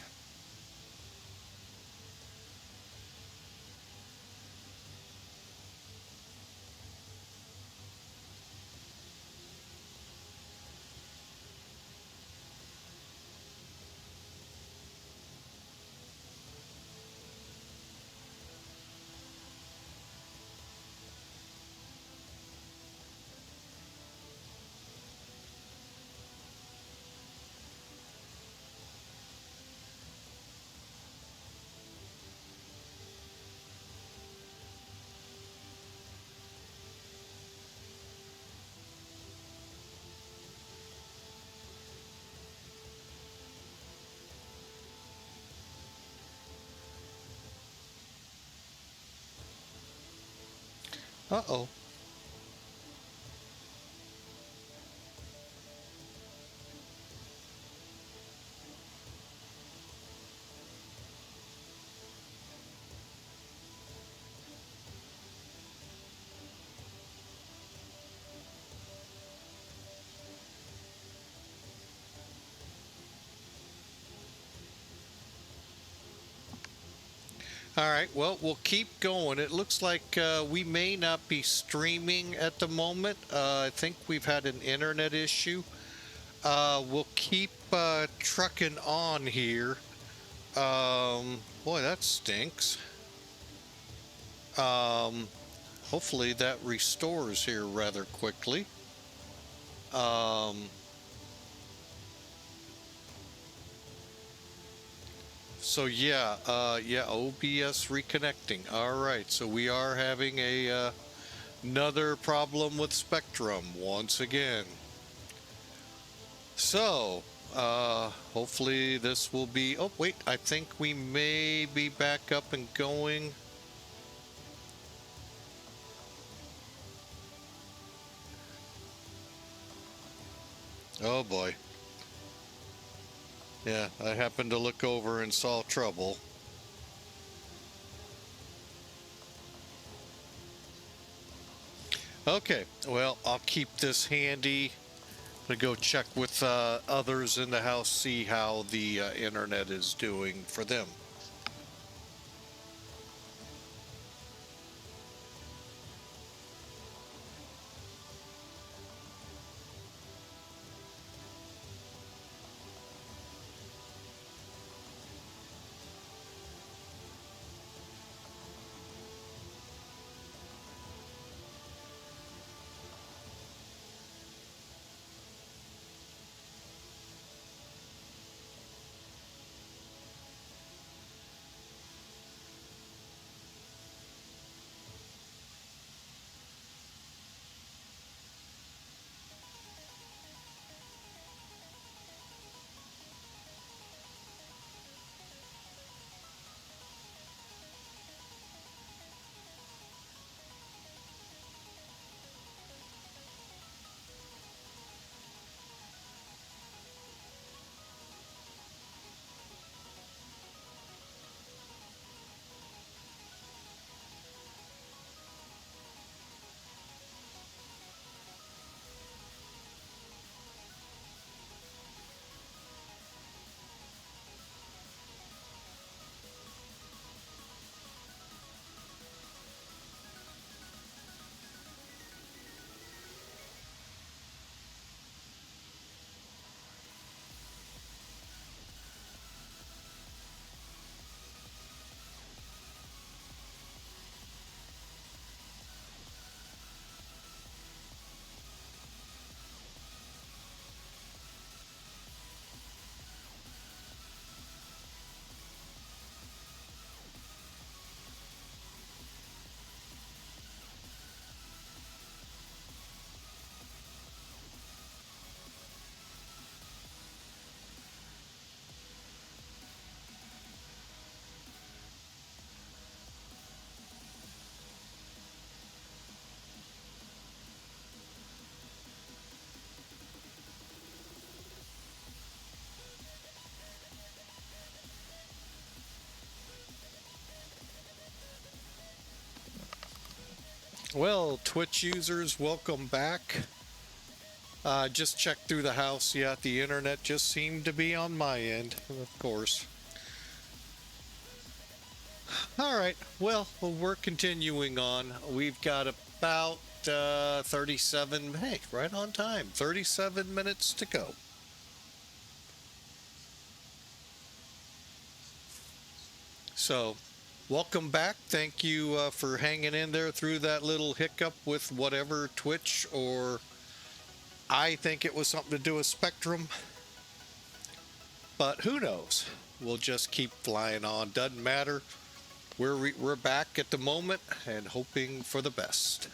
Uh-oh. All right, well, we'll keep going. It looks like we may not be streaming at the moment. I think we've had an internet issue. We'll keep trucking on here. Boy, that stinks. Hopefully that restores here rather quickly. So yeah, OBS reconnecting. All right, so we are having a another problem with Spectrum once again. So, hopefully this will be. Oh wait, I think we may be back up and going. Oh boy. Yeah, I happened to look over and saw trouble. Okay, well, I'll keep this handy. I'm gonna go check with others in the house, see how the internet is doing for them. Well, Twitch users, welcome back. Just checked through the house. Yeah, the internet just seemed to be on my end, of course. All right, well, we're continuing on. We've got about 37, hey, right on time, 37 minutes to go. So, welcome back. Thank you for hanging in there through that little hiccup with whatever Twitch, or I think it was something to do with Spectrum. But who knows? We'll just keep flying on. Doesn't matter. We're back at the moment and hoping for the best.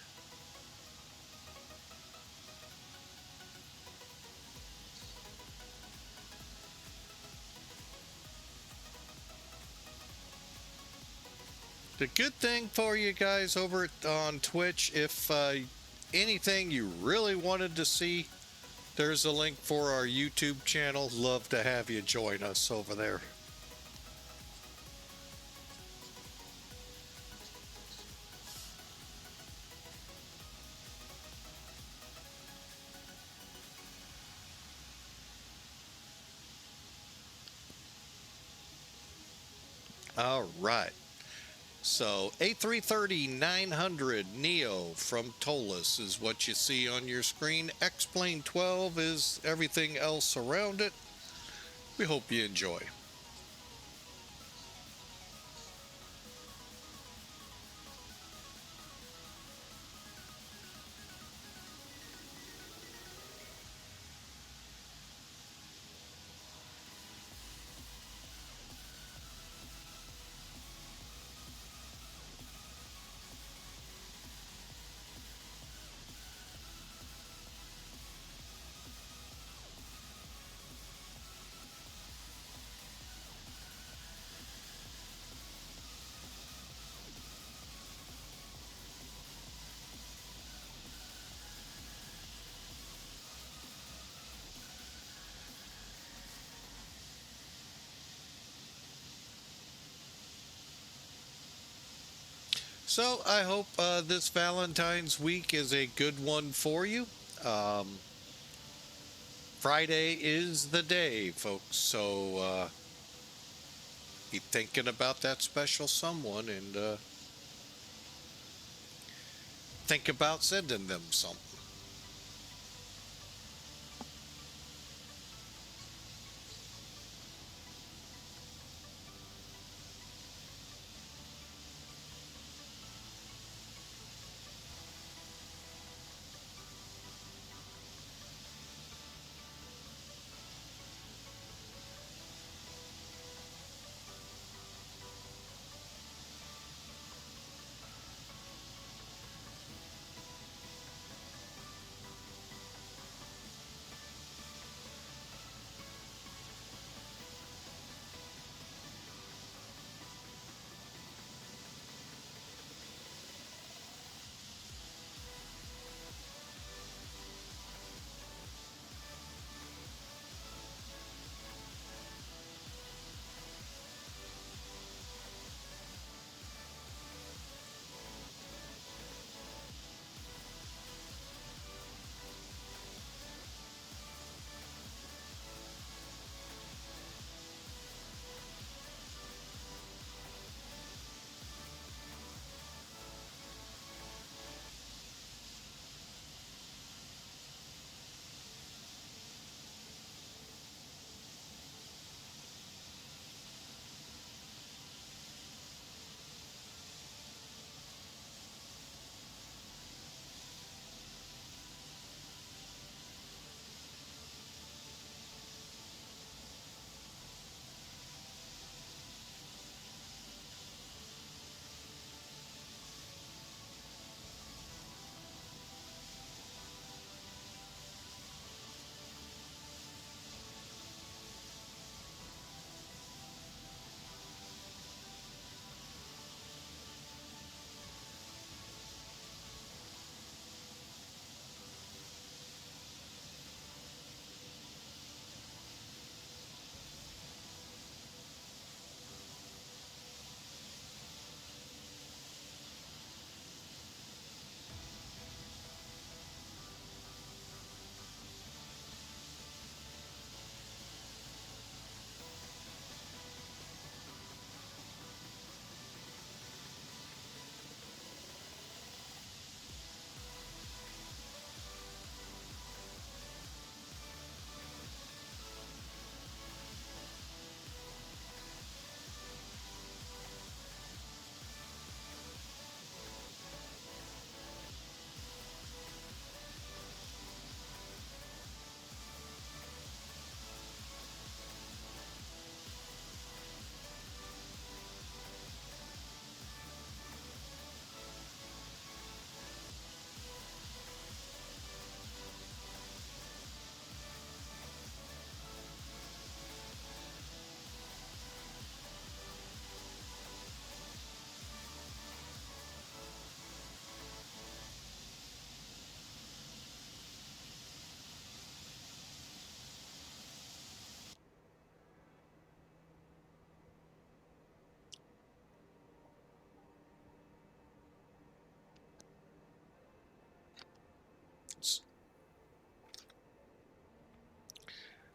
The good thing for you guys over on Twitch, if anything you really wanted to see, there's a link for our YouTube channel. Love to have you join us over there. All right. So A339 Neo from ToLiss is what you see on your screen. XP12 is everything else around it. We hope you enjoy. So I hope this Valentine's week is a good one for you. Friday is the day, folks. So be thinking about that special someone and think about sending them something.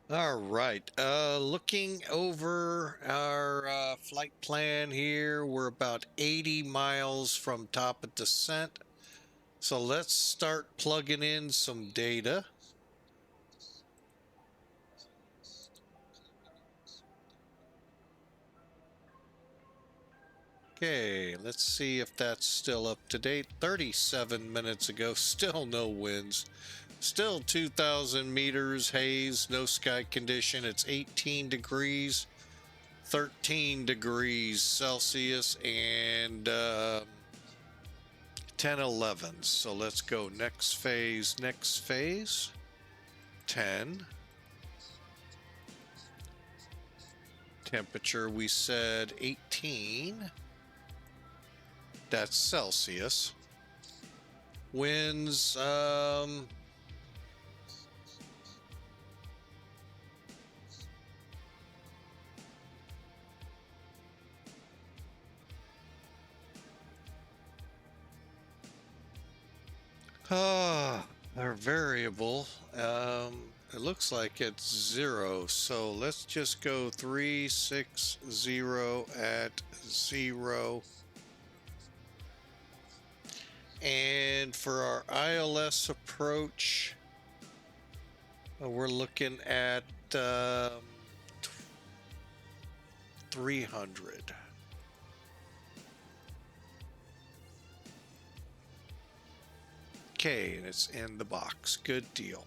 All right. Looking over our flight plan here, we're about 80 miles from top of descent. So let's start plugging in some data. Okay, let's see if that's still up to date. 37 minutes ago, still no winds. Still 2,000 meters, haze, no sky condition. It's 18 degrees, 13 degrees Celsius, and 10, 11. So let's go next phase, 10. Temperature, we said 18. That's Celsius. Winds, they're variable. It looks like it's 0. So let's just go 360 at 0. And for our ILS approach, we're looking at 300. Okay, and it's in the box. Good deal.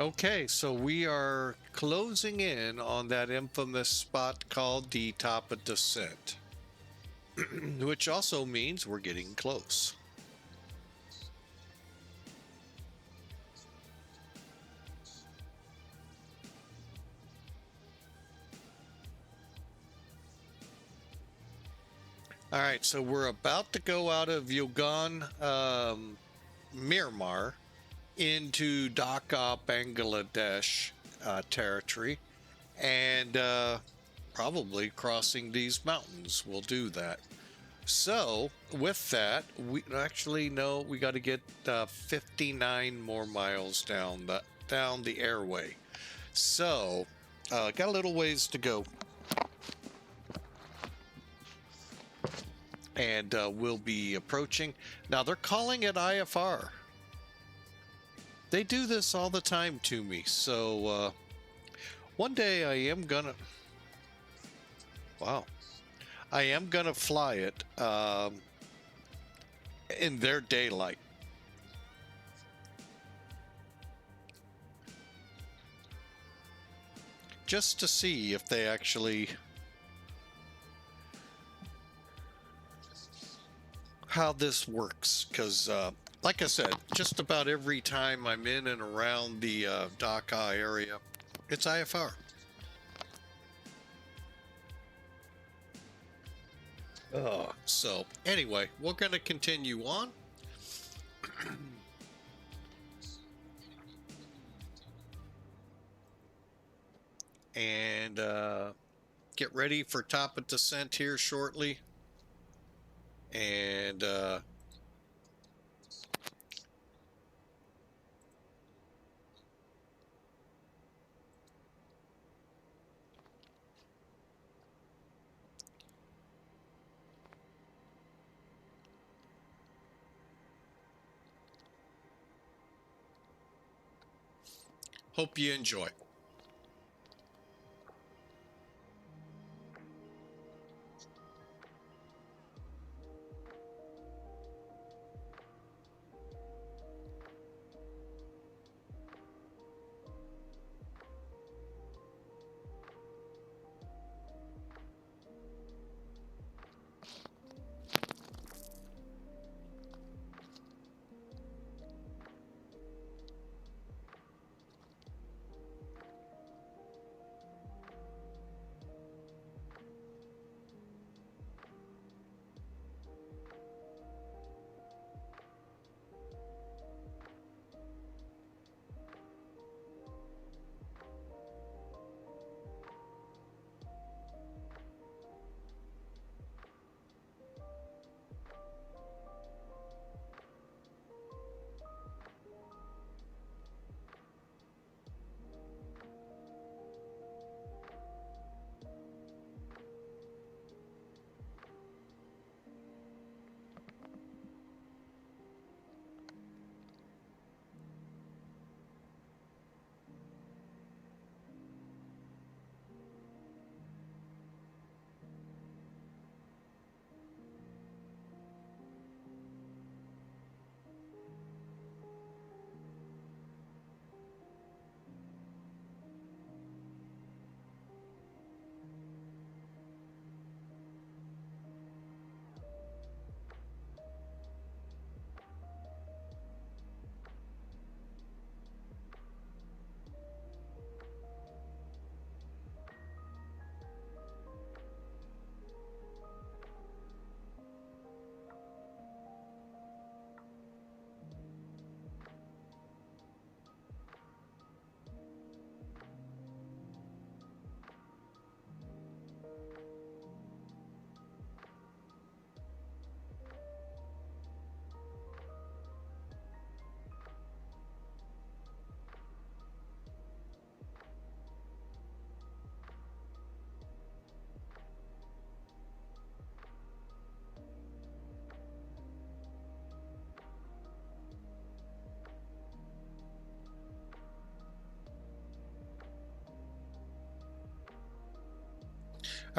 Okay, so we are closing in on that infamous spot called the top of descent, which also means we're getting close. All right, so we're about to go out of Yangon, Myanmar, into Dhaka, Bangladesh territory, and probably crossing these mountains. We'll do that. So with that, we actually no, we got to get 59 more miles down the airway. So got a little ways to go, and we'll be approaching. Now they're calling it IFR. They do this all the time to me. So one day I am gonna. Wow. I am gonna fly it in their daylight. Just to see if they actually how this works, because like I said, just about every time I'm in and around the Dhaka area, it's IFR. So anyway, we're going to continue on. And get ready for top of descent here shortly. And hope you enjoy.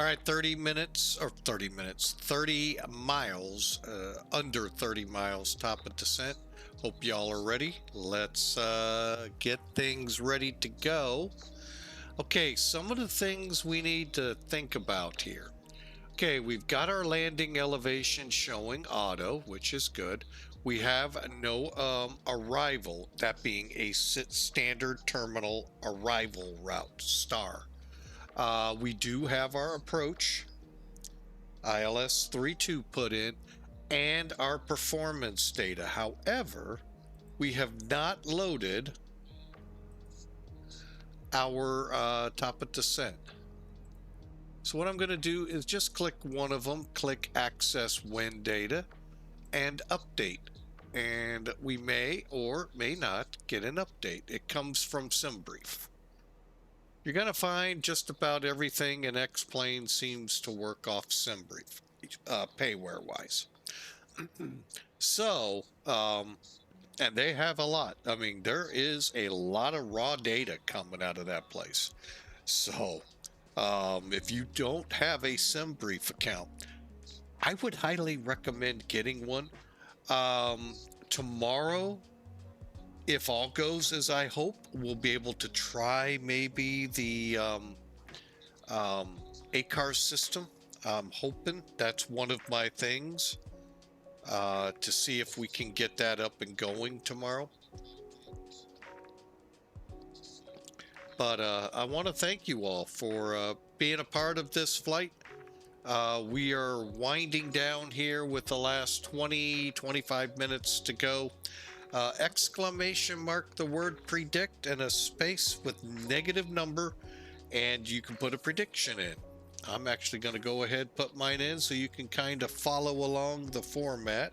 All right, 30 minutes, or 30 minutes, 30 miles, under 30 miles, top of descent. Hope y'all are ready. Let's get things ready to go. Okay, some of the things we need to think about here. Okay, we've got our landing elevation showing auto, which is good. We have no arrival, that being a standard terminal arrival route, star. We do have our approach, ILS 32 put in, and our performance data. However, we have not loaded our top of descent. So what I'm going to do is just click one of them, click access wind data, and update. And we may or may not get an update. It comes from SimBrief. You're going to find just about everything in X-Plane seems to work off SimBrief, payware wise. So, and they have a lot. I mean, there is a lot of raw data coming out of that place. So, if you don't have a SimBrief account, I would highly recommend getting one. Tomorrow, if all goes as I hope, we'll be able to try maybe the ACAR system. I'm hoping that's one of my things, to see if we can get that up and going tomorrow. But I want to thank you all for being a part of this flight. We are winding down here with the last 20-25 minutes to go. Exclamation mark the word predict and a space with negative number, and you can put a prediction in. I'm actually going to go ahead put mine in so you can kind of follow along the format.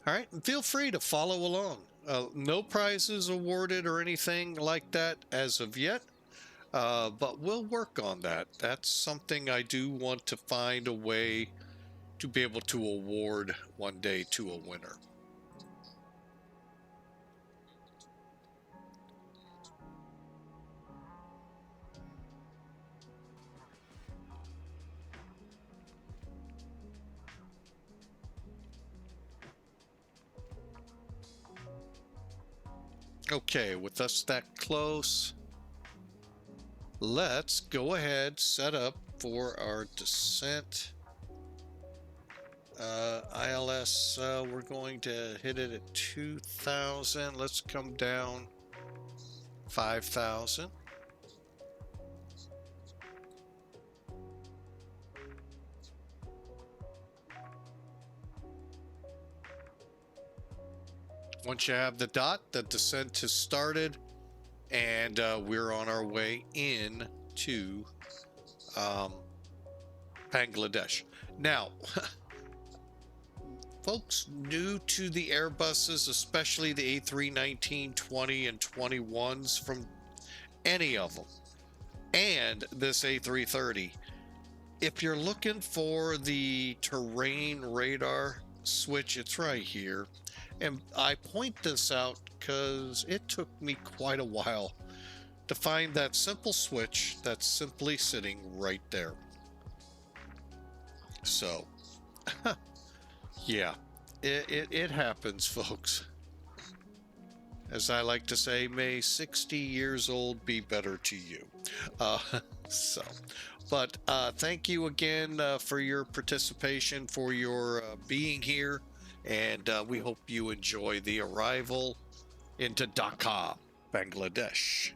All right, and feel free to follow along. No prizes awarded or anything like that as of yet, but we'll work on that. That's something I do want to find a way to be able to award one day to a winner. Okay, with us that close, let's go ahead, set up for our descent. ILS, we're going to hit it at 2,000. Let's come down 5,000. Once you have the dot, the descent has started, and we're on our way in to Bangladesh. Now, folks new to the Airbuses, especially the A319, 20, and 21s from any of them, and this A330, if you're looking for the terrain radar switch, it's right here. And I point this out because it took me quite a while to find that simple switch that's simply sitting right there. So, yeah, it happens, folks. As I like to say, may 60 years old be better to you. But thank you again for your participation, for your being here, and we hope you enjoy the arrival into Dhaka, Bangladesh.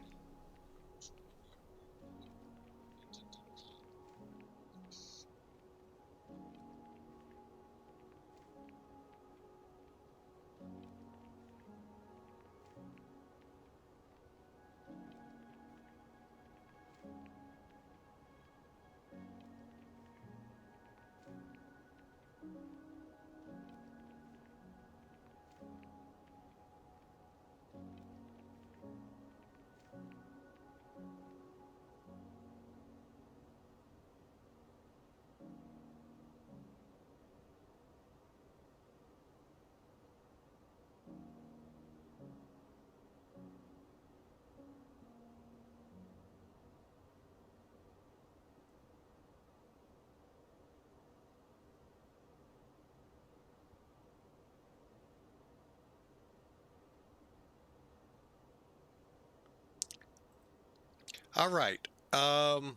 All right. Hang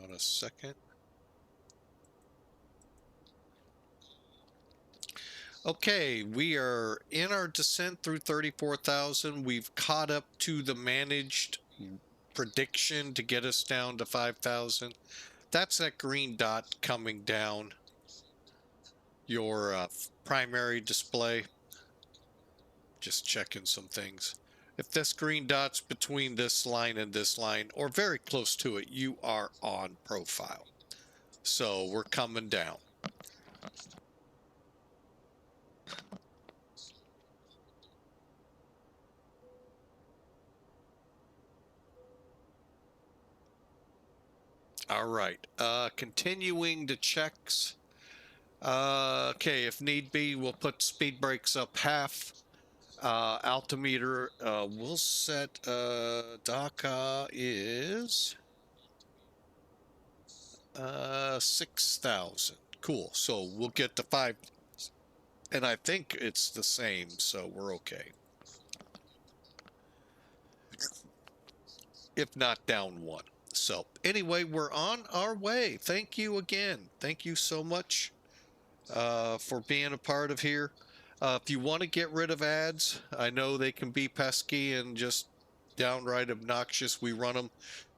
on a second. Okay, we are in our descent through 34,000. We've caught up to the managed prediction to get us down to 5,000. That's that green dot coming down your primary display. Just checking some things. If this green dot's between this line and this line, or very close to it, you are on profile. So we're coming down. All right. Continuing the checks. Okay, if need be, we'll put speed brakes up half. Altimeter, we'll set Dhaka is 6,000. Cool. So we'll get to 5, and I think it's the same, so we're okay. If not down 1. So anyway, we're on our way. Thank you again. Thank you so much for being a part of here. If you want to get rid of ads, I know they can be pesky and just downright obnoxious. We run them.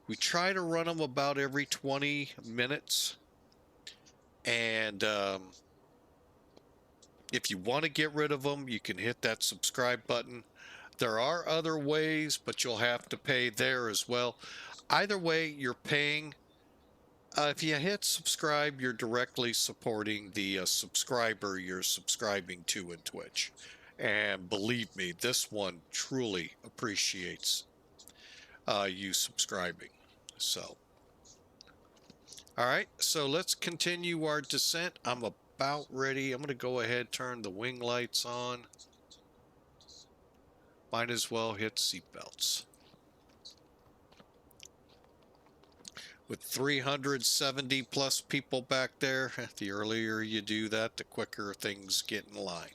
We try to run them about every 20 minutes. And if you want to get rid of them, you can hit that subscribe button. There are other ways, but you'll have to pay there as well. Either way, you're paying. If you hit subscribe, you're directly supporting the subscriber you're subscribing to in Twitch. And believe me, this one truly appreciates you subscribing. So, all right, so let's continue our descent. I'm about ready. I'm going to go ahead, turn the wing lights on. Might as well hit seatbelts. With 370 plus people back there, the earlier you do that, the quicker things get in line.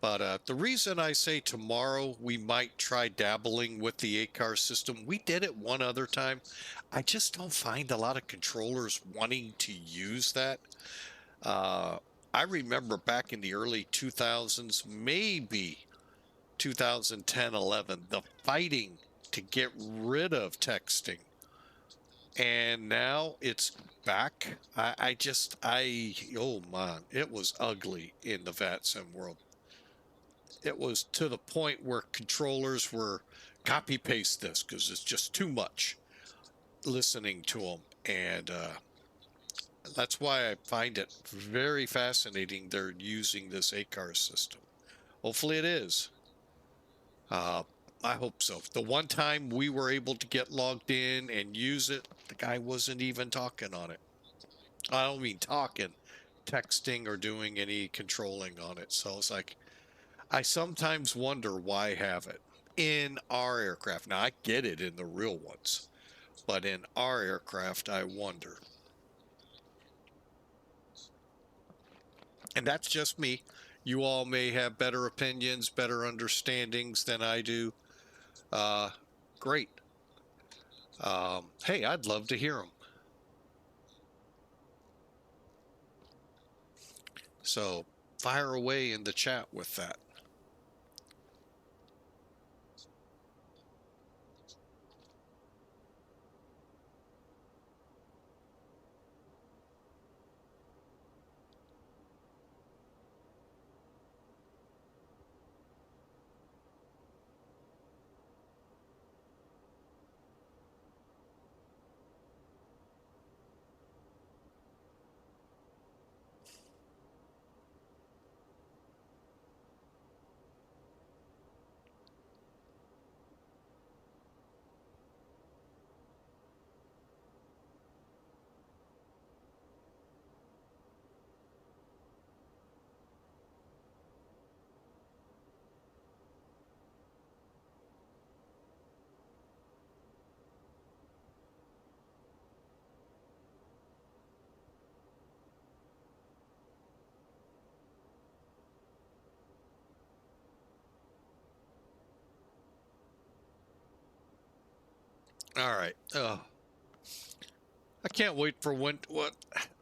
But the reason I say tomorrow we might try dabbling with the 8-car system, we did it one other time. I just don't find a lot of controllers wanting to use that. I remember back in the early 2000s, maybe 2010, 11, the fighting to get rid of texting. And now it's back. Oh man, it was ugly in the VATSIM world. It was to the point where controllers were copy paste this because it's just too much listening to them. And that's why I find it very fascinating they're using this 8-car system. Hopefully it is. I hope so. The one time we were able to get logged in and use it, the guy wasn't even talking on it. I don't mean talking, texting or doing any controlling on it. So it's like, I sometimes wonder why have it in our aircraft. Now, I get it in the real ones, but in our aircraft, I wonder. And that's just me. You all may have better opinions, better understandings than I do. Great. Hey, I'd love to hear them. So fire away in the chat with that. All right. Oh, I can't wait for winter. What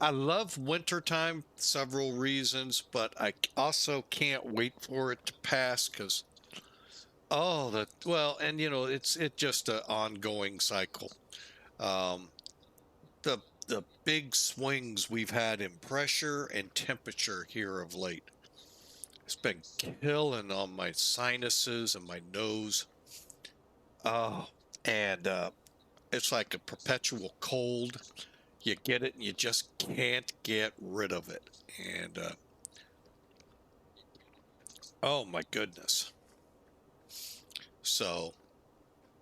I love wintertime, several reasons, but I also can't wait for it to pass because and it's just an ongoing cycle. Um, the the big swings we've had in pressure and temperature here of late. It's been killing on my sinuses and my nose. Oh, and it's like a perpetual cold. You get it and you just can't get rid of it. And oh my goodness. So,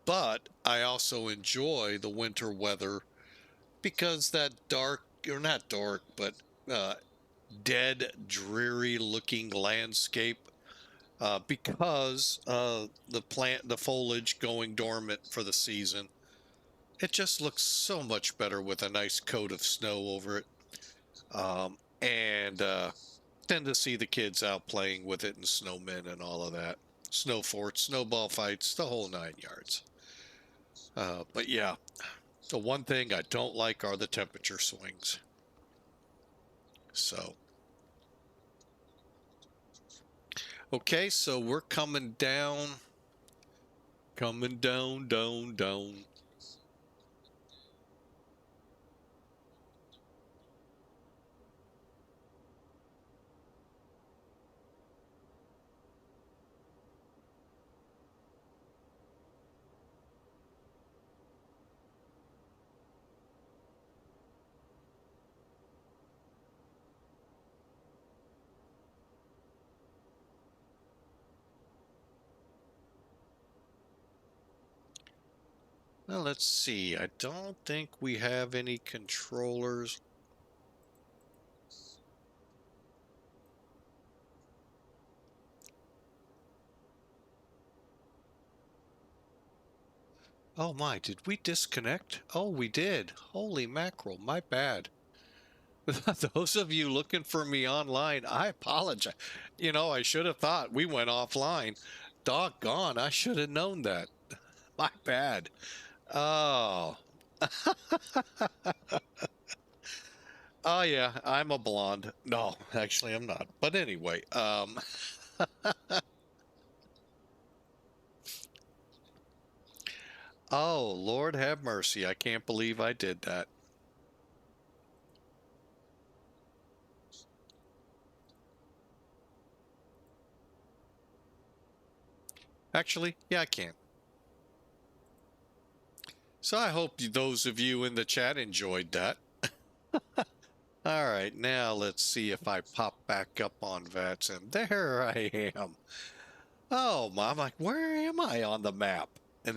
but I also enjoy the winter weather because that dark, or not dark, but uh, dead, dreary looking landscape. Because the foliage going dormant for the season, it just looks so much better with a nice coat of snow over it. And Tend to see the kids out playing with it and snowmen and all of that. Snow forts, snowball fights, the whole 9 yards. But yeah, the one thing I don't like are the temperature swings. So, okay, so we're coming down, down, down. Well, let's see. I don't think we have any controllers. Oh my, did we disconnect? Oh, we did. Holy mackerel, my bad. Those of you looking for me online, I apologize. I should have thought we went offline. Doggone, I should have known that. My bad. Oh. Oh yeah, I'm a blonde. No, actually I'm not. But anyway, oh, Lord have mercy. I can't believe I did that. Actually, yeah, I can. So I hope those of you in the chat enjoyed that. All right, now let's see if I pop back up on VATS, and there I am. Oh, Mom, like, where am I on the map? And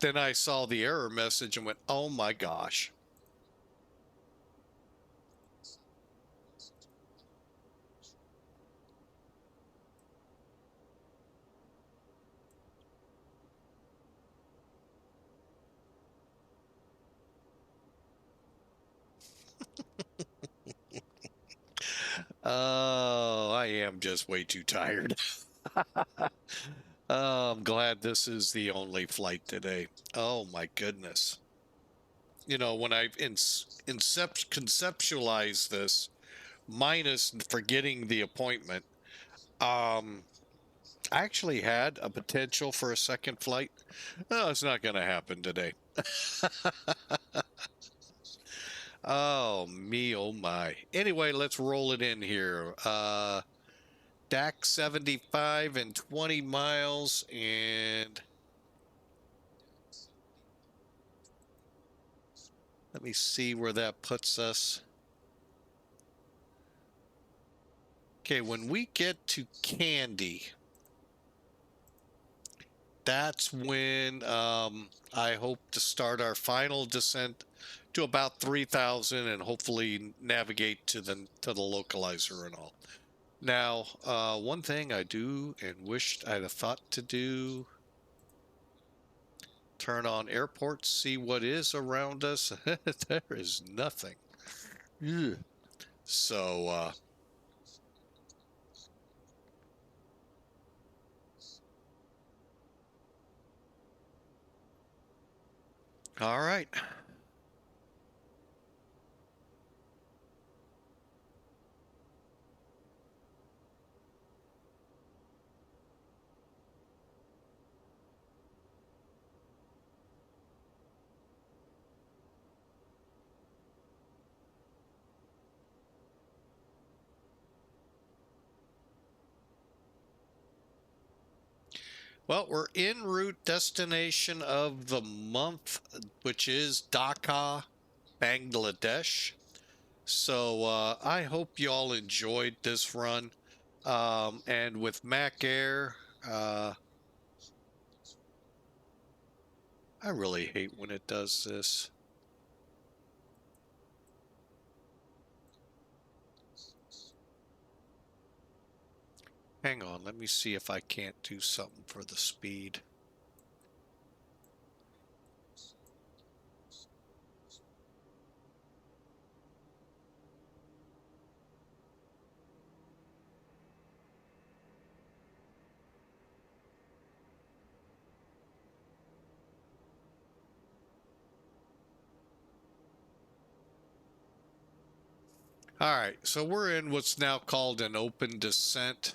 then I saw the error message and went, oh my gosh. Oh, I am just way too tired. Oh, I'm glad this is the only flight today. Oh my goodness. When I conceptualize this, minus forgetting the appointment, um, I actually had a potential for a second flight. Oh, it's not going to happen today. Oh, me, oh my. Anyway, let's roll it in here. DAC 75 and 20 miles, and let me see where that puts us. Okay, when we get to Candy, that's when I hope to start our final descent to about 3,000 and hopefully navigate to the localizer and all. Now, one thing I do and wished I'd have thought to do, turn on airports, see what is around us. There is nothing. Ugh. So, All right. Well, we're en route destination of the month, which is Dhaka, Bangladesh. So I hope you all enjoyed this run. And with Mac Air, I really hate when it does this. Hang on, let me see if I can't do something for the speed. All right, so we're in what's now called an open descent.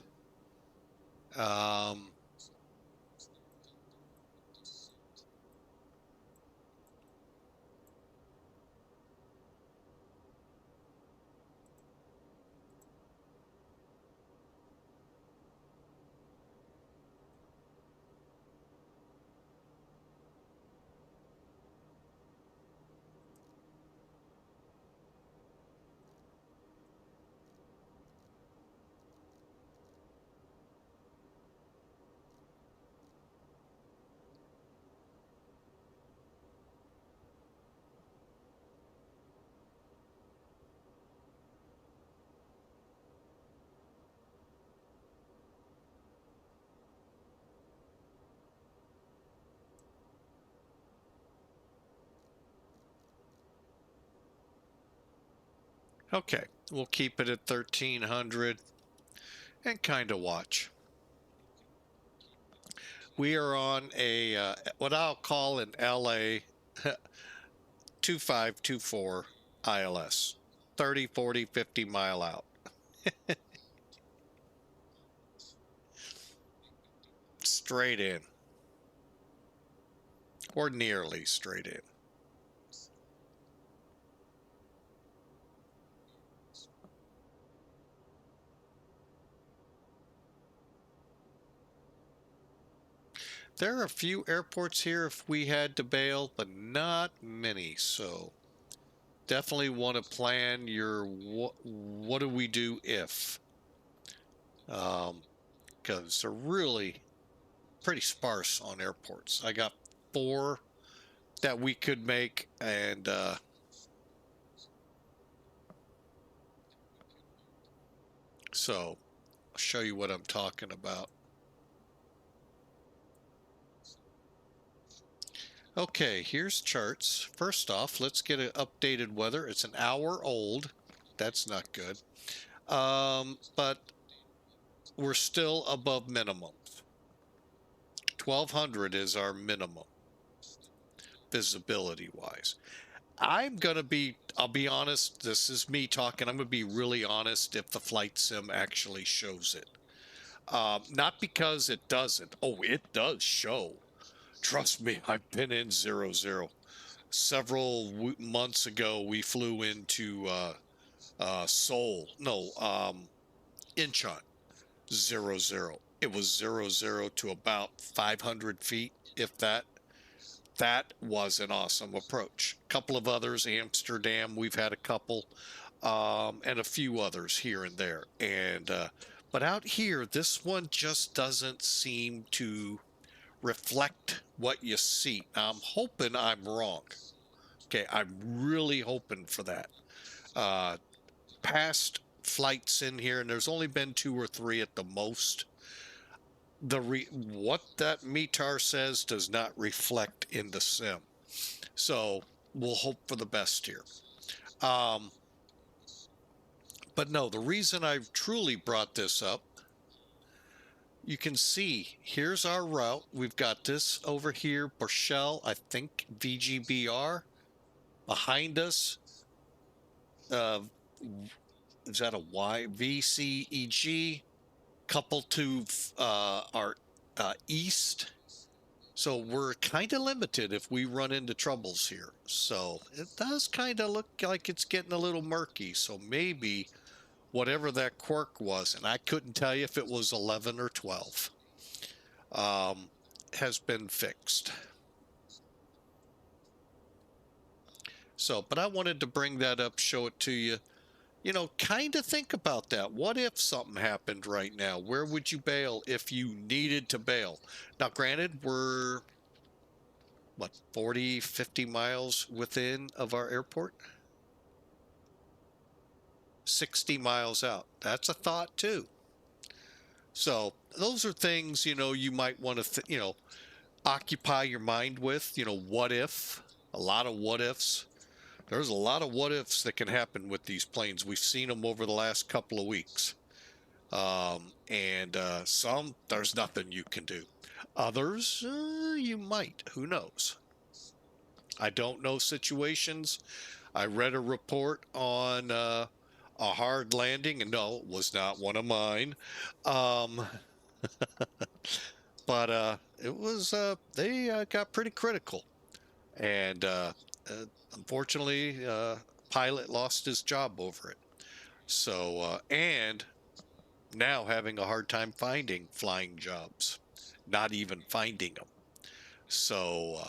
Okay, we'll keep it at 1300 and kind of watch. We are on a what I'll call an LA 2524 ILS, 30, 40, 50 mile out. Straight in, or nearly straight in. There are a few airports here if we had to bail, but not many. So definitely want to plan your what do we do if? Because they're really pretty sparse on airports. I got 4 that we could make, and so I'll show you what I'm talking about. Okay, here's charts. First off, let's get an updated weather. It's an hour old. That's not good. But we're still above minimum. 1200 is our minimum visibility wise. I'll be honest, this is me talking. I'm going to be really honest if the flight sim actually shows it. Not because it doesn't. Oh, it does show. Trust me, I've been in 00. Several months ago, we flew into Seoul. No, Incheon. 00. It was 00 to about 500 feet, if that. That was an awesome approach. A couple of others, Amsterdam, we've had a couple, and a few others here and there. And but out here, this one just doesn't seem to reflect what you see. Now, I'm hoping I'm wrong. Okay, I'm really hoping for that. Past flights in here, and there's only been 2 or 3 at the most. What that METAR says does not reflect in the sim. So we'll hope for the best here. But no, the reason I've truly brought this up, you can see here's our route. We've got this over here, Burchell, I think VGBR. Behind us, is that a Y? VCEG, couple to our east. So we're kind of limited if we run into troubles here. So it does kind of look like it's getting a little murky. So maybe whatever that quirk was, and I couldn't tell you if it was 11 or 12, has been fixed. So, but I wanted to bring that up, show it to you. You know, kind of think about that. What if something happened right now? Where would you bail if you needed to bail? Now, granted, we're, what, 40, 50 miles within of our airport? 60 miles out. That's a thought, too. So those are things, you know, you might want to, you know, occupy your mind with. You know, what if? A lot of what ifs. There's a lot of what ifs that can happen with these planes. We've seen them over the last couple of weeks. Some, there's nothing you can do. Others, you might. Who knows? I don't know situations. I read a report on a hard landing, and no, it was not one of mine. But it was, they got pretty critical. And unfortunately, pilot lost his job over it. So, and now having a hard time finding flying jobs, not even finding them. So,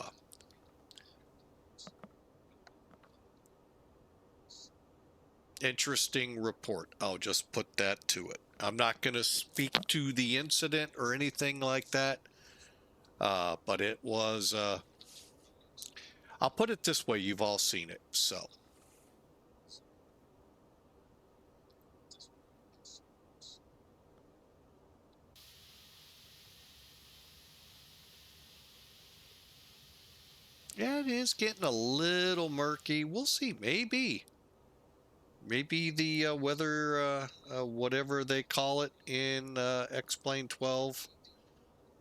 interesting report. I'll just put that to it. I'm not going to speak to the incident or anything like that, but it was, I'll put it this way, you've all seen it, so. Yeah, it is getting a little murky. We'll see. Maybe the weather, whatever they call it in X-Plane 12,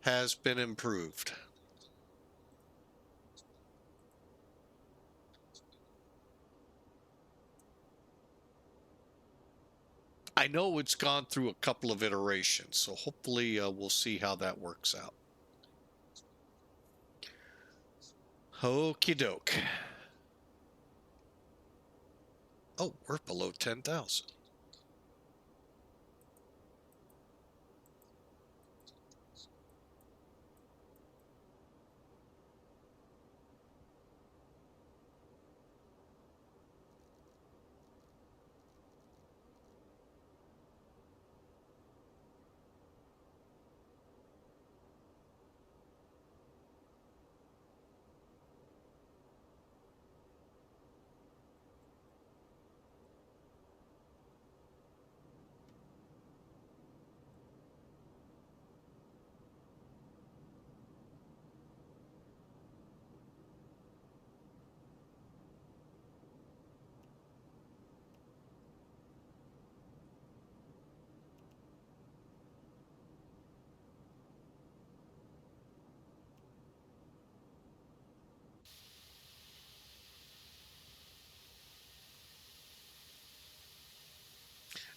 has been improved. I know it's gone through a couple of iterations, so hopefully we'll see how that works out. Okie doke. Oh, we're below 10,000.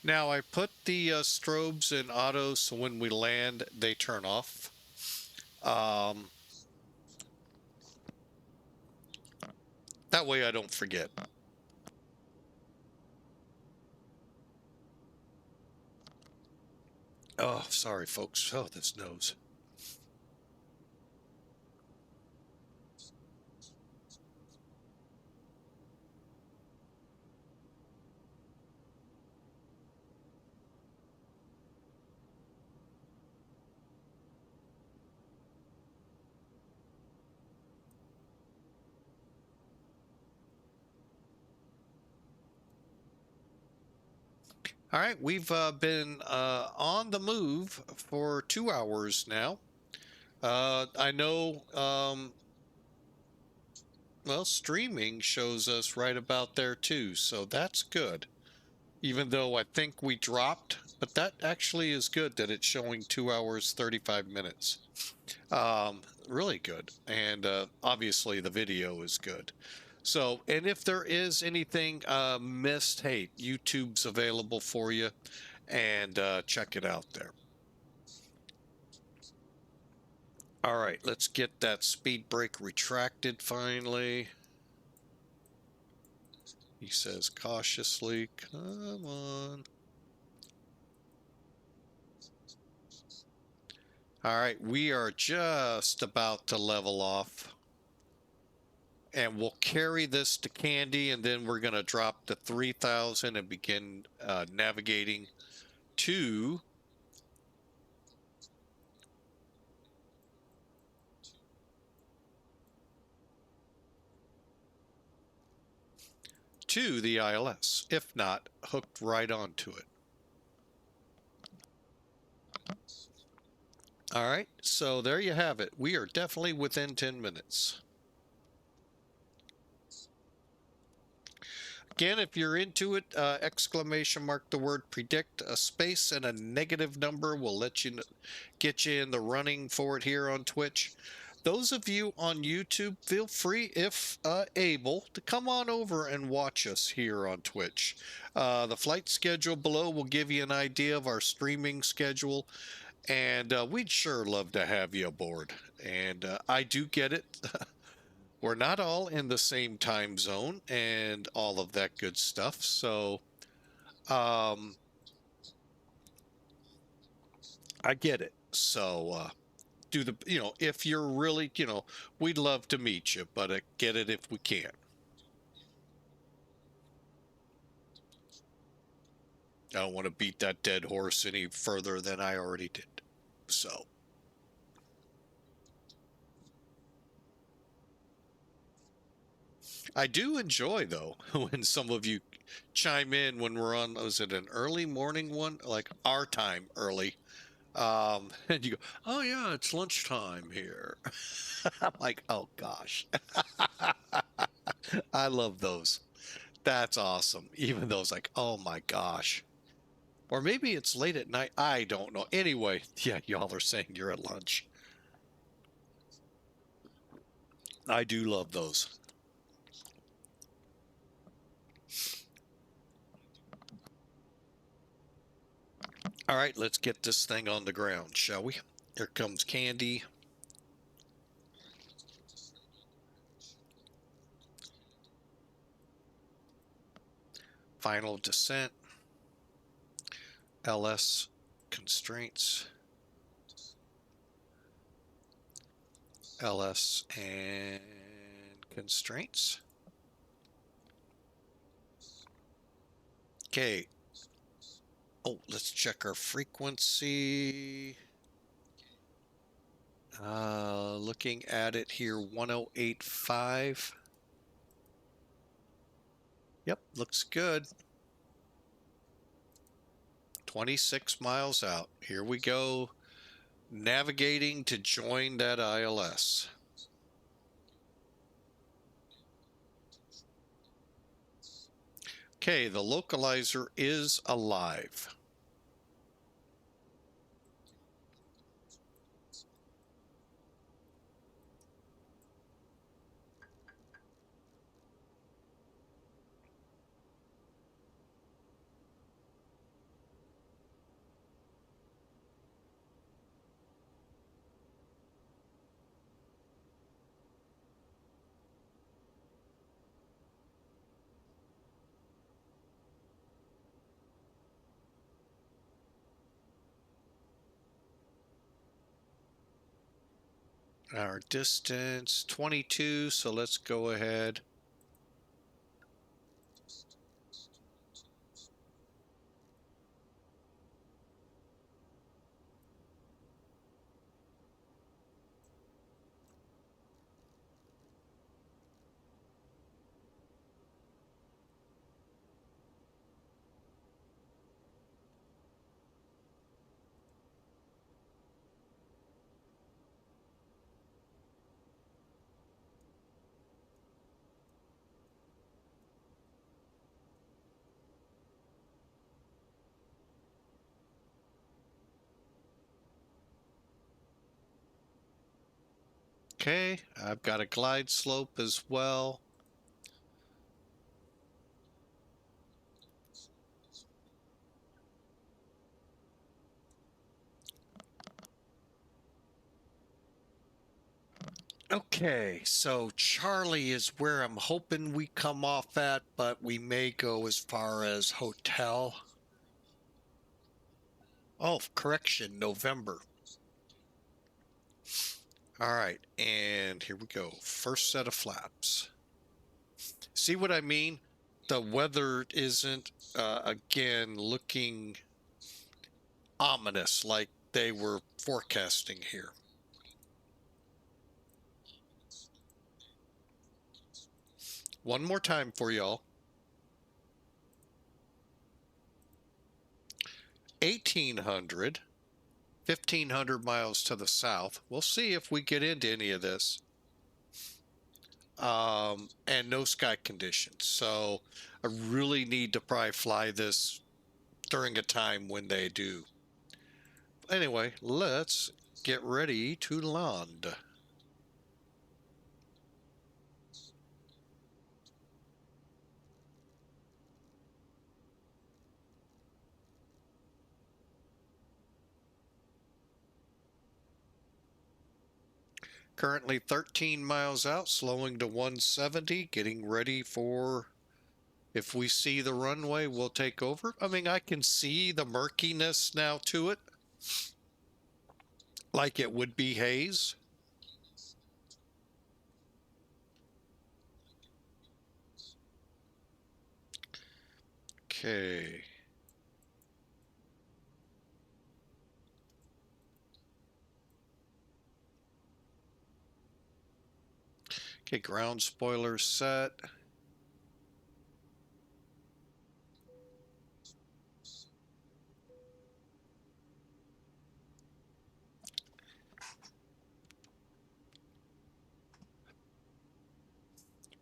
Now I put the strobes in auto so when we land they turn off. That way I don't forget. Oh, sorry folks. Oh, this nose. All right, we've been on the move for 2 hours now. I know, well, streaming shows us right about there too, so that's good. even though I think we dropped, but that actually is good that it's showing 2 hours 35 minutes. Really good. And obviously the video is good. So, and if there is anything missed, hey, YouTube's available for you, and check it out there. All right, let's get that speed brake retracted finally. He says cautiously, come on. All right, we are just about to level off. And we'll carry this to Candy, and then we're going to drop to 3,000 and begin navigating to the ILS, if not hooked right onto it. All right, so there you have it. We are definitely within 10 minutes. Again, if you're into it, exclamation mark the word predict, a space and a negative number will let you get you in the running for it here on Twitch. Those of you on YouTube, feel free, if able, to come on over and watch us here on Twitch. The flight schedule below will give you an idea of our streaming schedule, and we'd sure love to have you aboard. And I do get it. We're not all in the same time zone and all of that good stuff. So, I get it. So, do the, if you're really, we'd love to meet you, but get it if we can. I don't want to beat that dead horse any further than I already did. So, I do enjoy, though, when some of you chime in when we're on, was it an early morning one? Like our time early. And you go, oh yeah, it's lunchtime here. I'm like, oh gosh. I love those. That's awesome. Even those like, oh my gosh. Or maybe it's late at night. I don't know. Anyway, yeah, y'all are saying you're at lunch. I do love those. All right, let's get this thing on the ground, shall we? Here comes Candy. Final descent. LS constraints. LS and constraints. Okay. Oh, let's check our frequency. Looking at it here, 1085. Yep, looks good. 26 miles out. Here we go. Navigating to join that ILS. Okay, the localizer is alive. Our distance 22, so let's go ahead. Okay, I've got a glide slope as well. Okay, so Charlie is where I'm hoping we come off at, but we may go as far as hotel. Oh, correction, November. All right, and here we go. First set of flaps. See what I mean? The weather isn't, again, looking ominous like they were forecasting here. One more time for y'all. 1,800, 1,500 miles to the south. We'll see if we get into any of this. And no sky conditions. So I really need to probably fly this during a time when they do. Anyway, let's get ready to land. Currently 13 miles out, slowing to 170, getting ready for, if we see the runway, we'll take over. I mean, I can see the murkiness now to it, like it would be haze. Okay. Okay, ground spoiler set.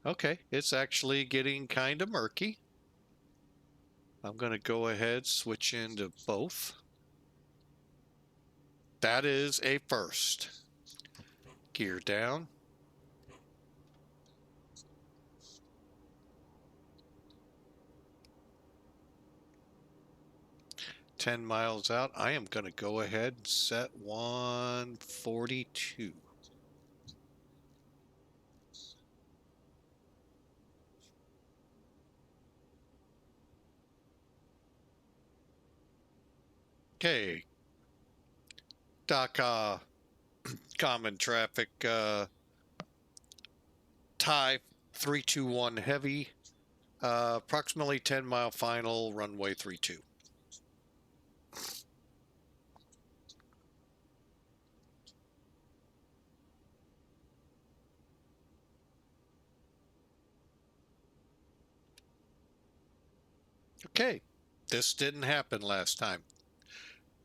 Okay, it's actually getting kind of murky. I'm going to go ahead, switch into both. That is a first. Gear down. $10 miles out. I am going to go ahead and set 142. Okay. Dhaka, common traffic, Thai 321 heavy, approximately 10-mile final, runway 32. Okay, this didn't happen last time.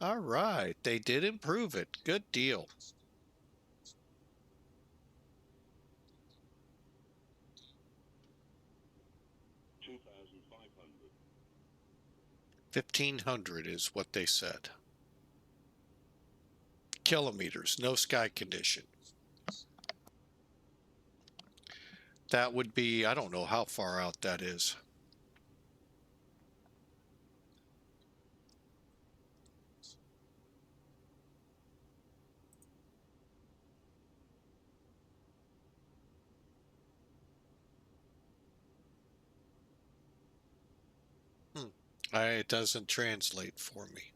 All right, they did improve it. Good deal. $1,500 is what they said. Kilometers, no sky condition. That would be, I don't know how far out that is. It doesn't translate for me.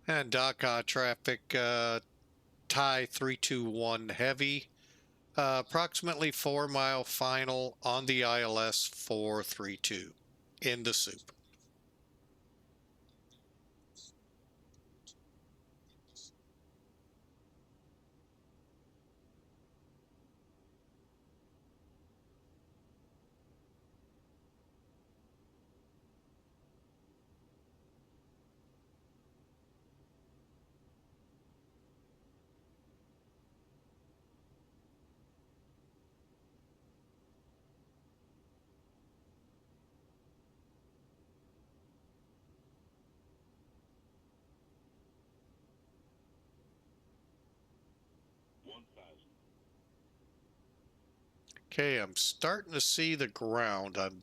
And Dhaka traffic, Thai 321 heavy, approximately 4-mile final on the ILS 432 in the soup. Okay, I'm starting to see the ground. I'm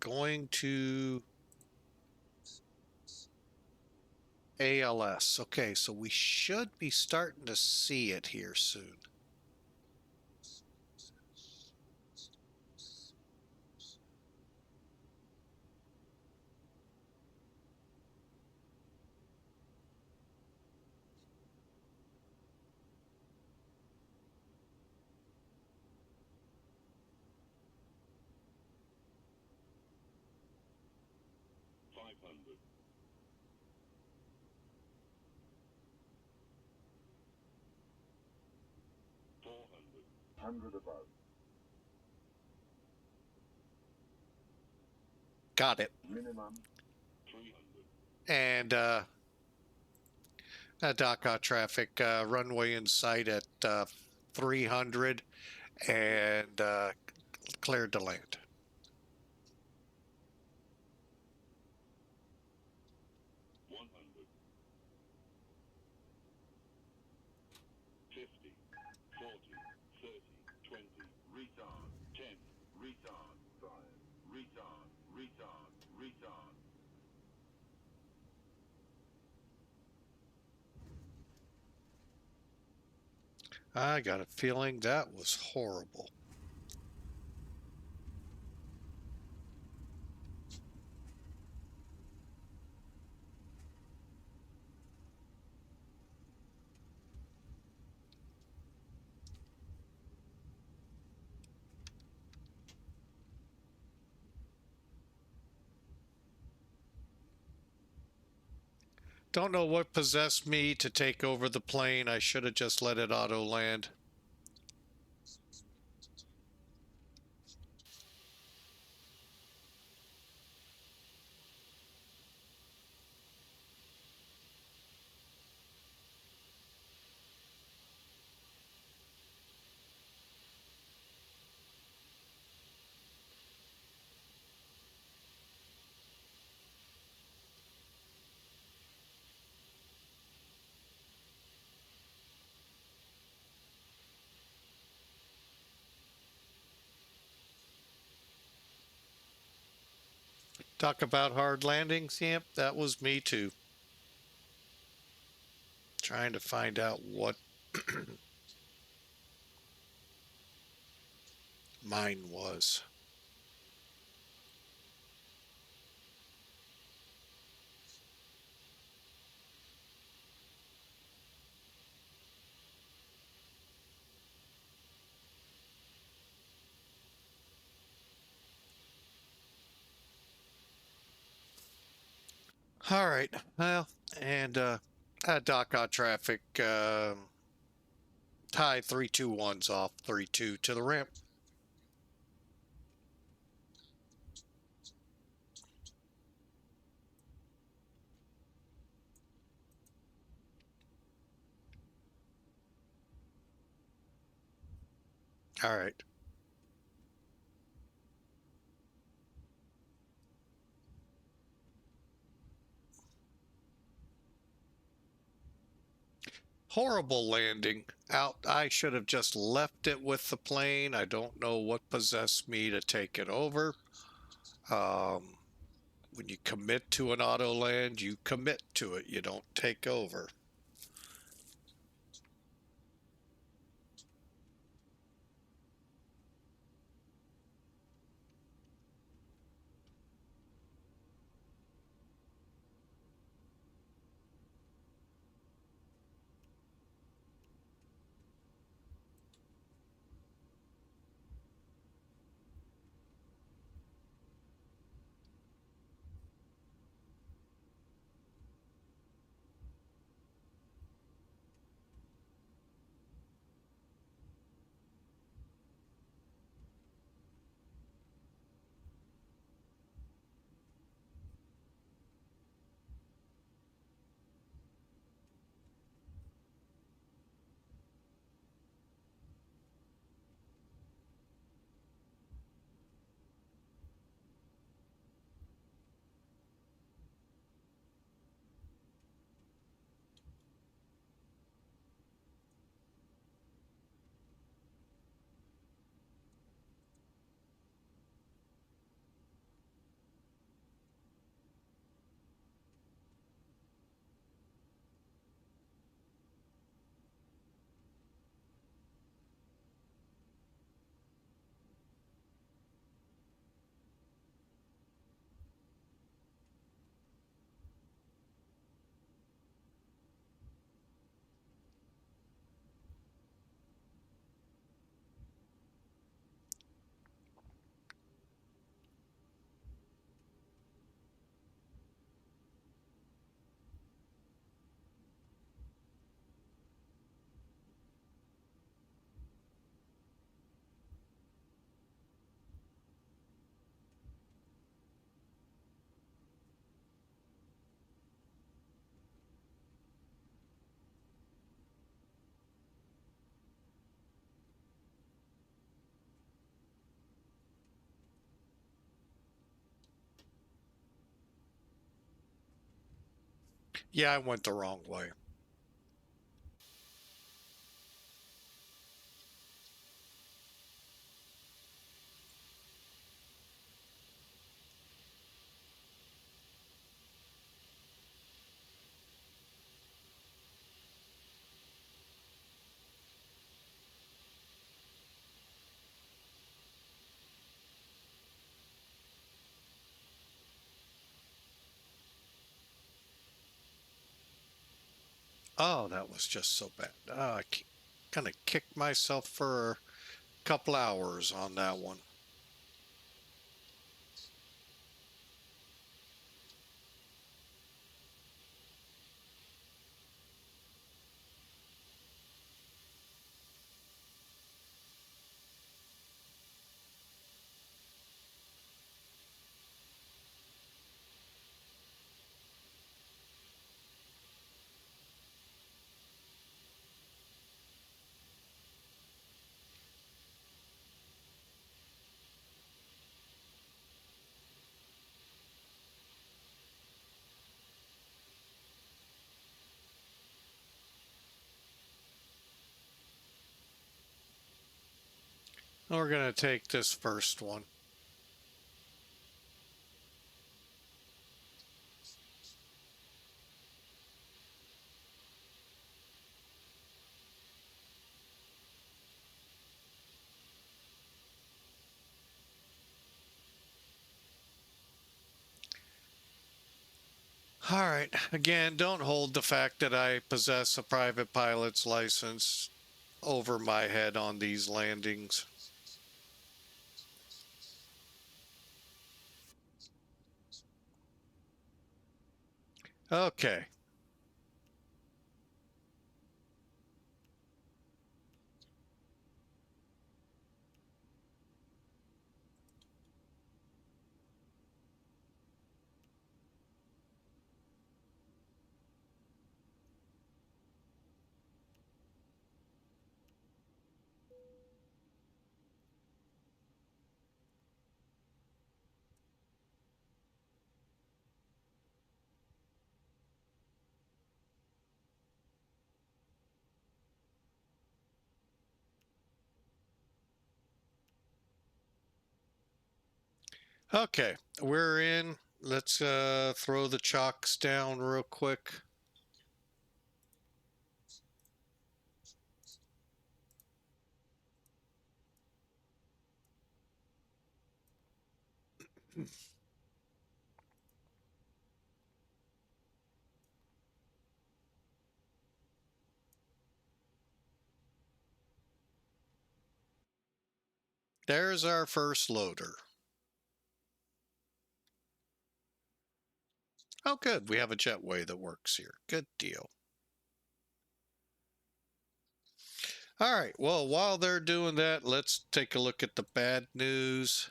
going to ALS. Okay, so we should be starting to see it here soon. Got it. And Dhaka traffic, runway in sight at 300 and cleared to land. I got a feeling that was horrible. Don't know what possessed me to take over the plane. I should have just let it auto land. Talk about hard landings. Yep, that was me too. Trying to find out what mine was. All right. Well, and Dhaka traffic. Thai 321's off 32 to the ramp. All right. Horrible landing out. I should have just left it with the plane. I don't know what possessed me to take it over. When you commit to an auto land, you commit to it. You don't take over. Yeah, I went the wrong way. Oh, that was just so bad. I kind of kicked myself for a couple hours on that one. We're going to take this first one. All right. Again, don't hold the fact that I possess a private pilot's license over my head on these landings. Okay. Okay. We're in. Let's throw the chocks down real quick. There's our first loader. Oh, good. We have a jetway that works here. Good deal. All right. Well, while they're doing that, let's take a look at the bad news.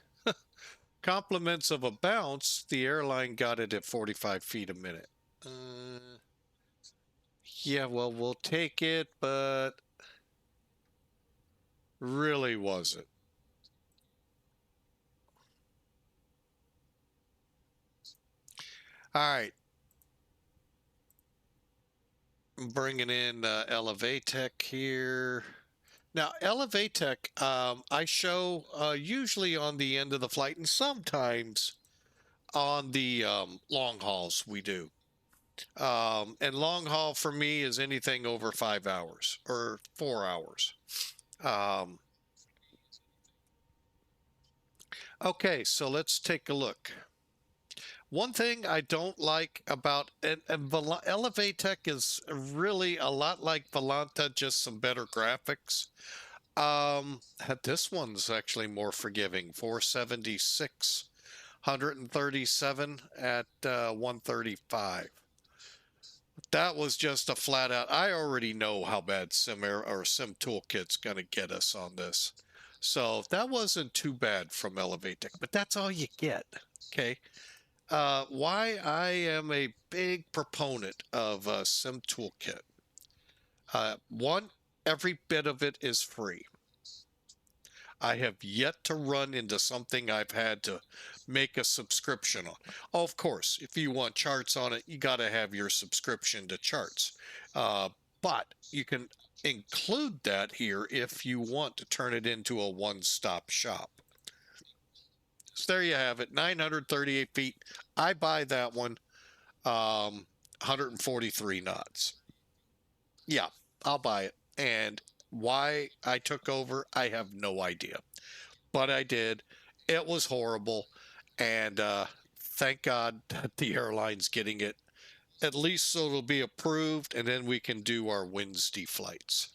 Compliments of a bounce, the airline got it at 45 feet a minute. Yeah, well, we'll take it, but really wasn't. All right. Bringing in Elevatech here. Now, Elevatech, I show usually on the end of the flight and sometimes on the long hauls we do. And long haul for me is anything over 5 hours or 4 hours. Um, okay, so let's take a look. One thing I don't like about and Elevatech is really a lot like Volanta, just some better graphics. This one's actually more forgiving. 476, 137 at 135. That was just a flat out. I already know how bad Sim Toolkit's going to get us on this. So that wasn't too bad from Elevatech, but that's all you get. Okay. Why I am a big proponent of Sim Toolkit. One, every bit of it is free. I have yet to run into something I've had to make a subscription on. Oh, of course, if you want charts on it, you got to have your subscription to charts. But you can include that here if you want to turn it into a one-stop shop. So there you have it, 938 feet. I buy that one, 143 knots. Yeah, I'll buy it. And why I took over, I have no idea. But I did. It was horrible. And thank God that the airline's getting it, at least so it'll be approved, and then we can do our Wednesday flights.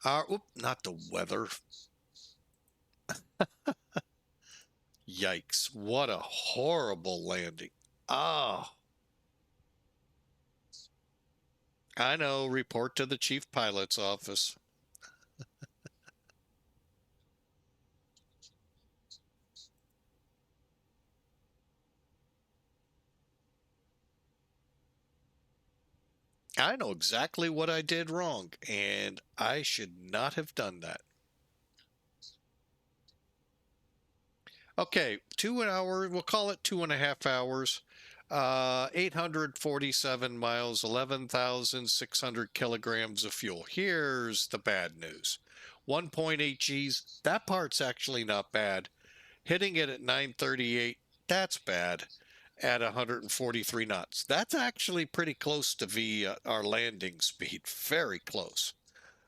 Not the weather. Yikes. What a horrible landing. Ah. I know. Report to the chief pilot's office. I know exactly what I did wrong, and I should not have done that. Okay, 2 hours, we'll call it 2.5 hours. 847 miles, 11,600 kilograms of fuel. Here's the bad news. 1.8 Gs, that part's actually not bad. Hitting it at 938, that's bad at 143 knots. That's actually pretty close to our landing speed, very close.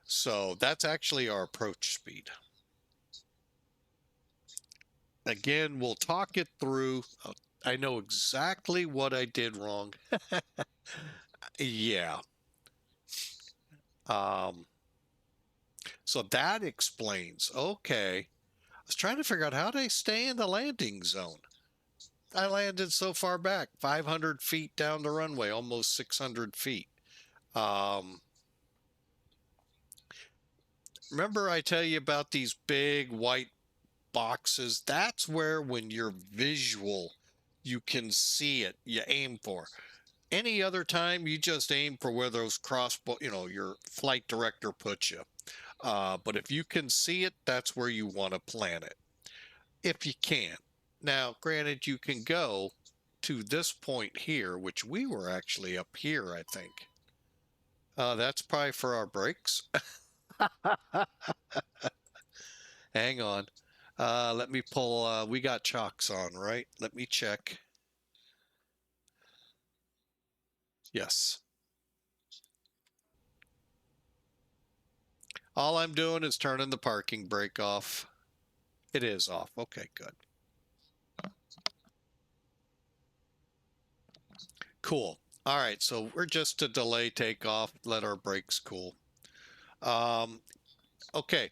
So that's actually our approach speed. Again, we'll talk it through. I know exactly what I did wrong. Yeah. So that explains. Okay. I was trying to figure out how to stay in the landing zone. I landed so far back, 500 feet down the runway, almost 600 feet. Remember I tell you about these big white boxes? That's where, when you're visual, you can see it, you aim for. Any other time, you just aim for where those your flight director puts you. But if you can see it, that's where you want to plan it, if you can. Now, granted, you can go to this point here, which we were actually up here, I think. That's probably for our brakes. Hang on. Let me pull, we got chocks on, right? Let me check. Yes. All I'm doing is turning the parking brake off. It is off. Okay, good. Cool. All right, so we're just to delay takeoff, let our brakes cool. Okay,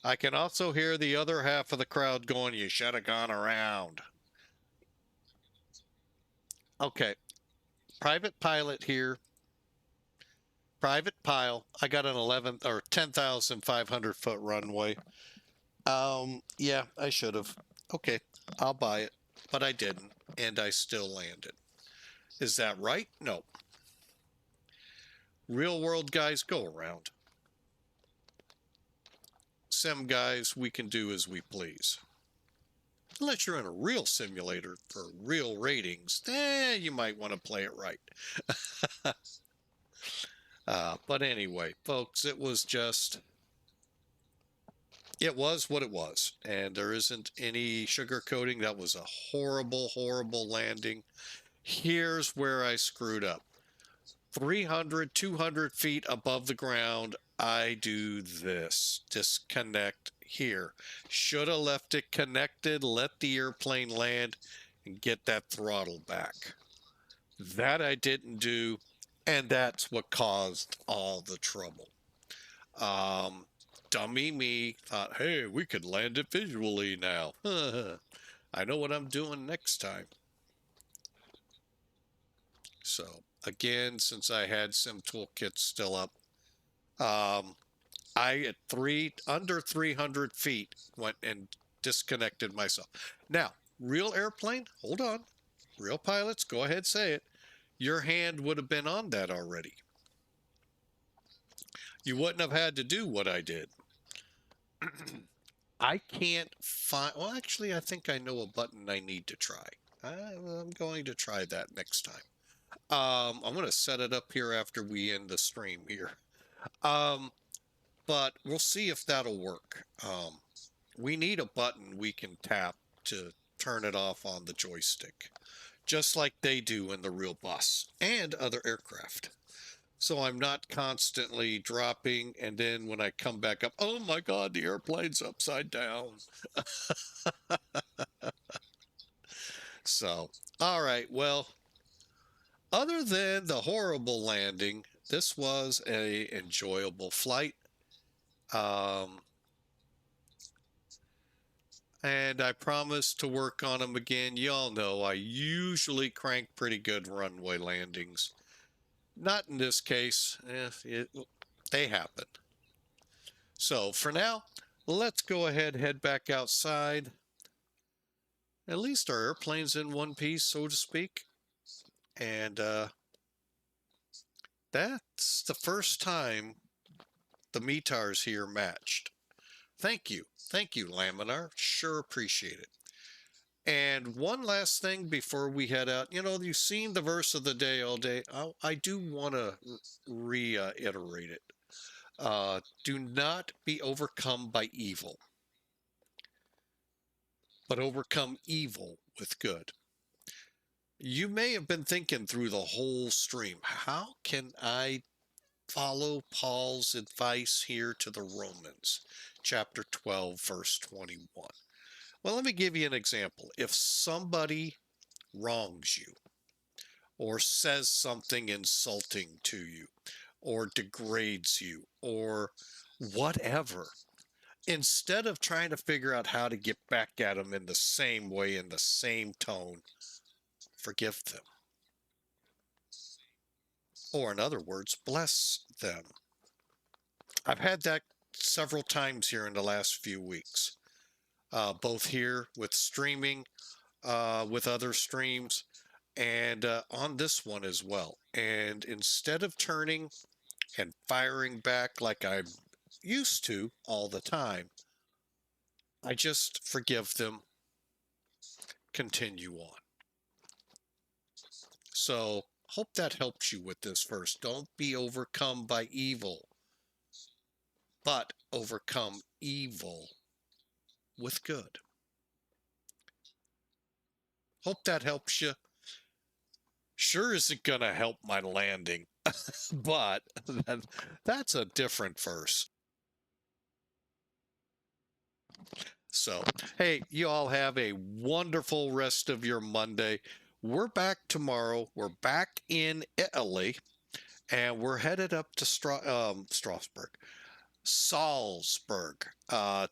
I can also hear the other half of the crowd going, you should have gone around. Okay, private pilot here. Private pile. I got an 11 or 10,500 foot runway. Yeah, I should have. Okay, I'll buy it, but I didn't, and I still landed. Is that right? No. Real world guys go around. Sim guys, we can do as we please. Unless you're in a real simulator for real ratings, you might want to play it right. But anyway, folks, it was what it was. And there isn't any sugarcoating. That was a horrible, horrible landing. Here's where I screwed up. 300, 200 feet above the ground, I do this. Disconnect here. Should have left it connected, let the airplane land, and get that throttle back. That I didn't do, and that's what caused all the trouble. Dummy me thought, hey, we could land it visually now. I know what I'm doing next time. So again, since I had Sim Toolkit still up, I at under 300 feet went and disconnected myself. Now, real airplane, hold on. Real pilots, go ahead, say it. Your hand would have been on that already. You wouldn't have had to do what I did. I can't find, well, actually, I think I know a button I need to try. I'm going to try that next time. I'm going to set it up here after we end the stream here. Um, but we'll see if that'll work. We need a button we can tap to turn it off on the joystick, just like they do in the real bus and other aircraft. So I'm not constantly dropping, and then when I come back up, oh my God, the airplane's upside down. So, all right, well, other than the horrible landing, this was a enjoyable flight. Um, and I promise to work on them again. Y'all know I usually crank pretty good runway landings. Not in this case. They happen. So for now, let's go ahead, head back outside. At least our airplane's in one piece, so to speak. And that's the first time the METARs here matched. Thank you. Thank you, Laminar. Sure appreciate it. And one last thing before we head out. You know, you've seen the verse of the day all day. I do want to reiterate it. Do not be overcome by evil, but overcome evil with good. You may have been thinking through the whole stream, how can I follow Paul's advice here to the Romans, chapter 12, verse 21? Well, let me give you an example. If somebody wrongs you, or says something insulting to you, or degrades you, or whatever, instead of trying to figure out how to get back at them in the same way, in the same tone, forgive them. Or, in other words, bless them. I've had that several times here in the last few weeks, both here with streaming, with other streams, and on this one as well. And instead of turning and firing back like I'm used to all the time, I just forgive them, continue on. So, hope that helps you with this verse. Don't be overcome by evil, but overcome evil with good. Hope that helps you. Sure isn't going to help my landing, but that's a different verse. So, hey, you all have a wonderful rest of your Monday. We're back tomorrow. We're back in Italy, and we're headed up to Strasbourg. Salzburg.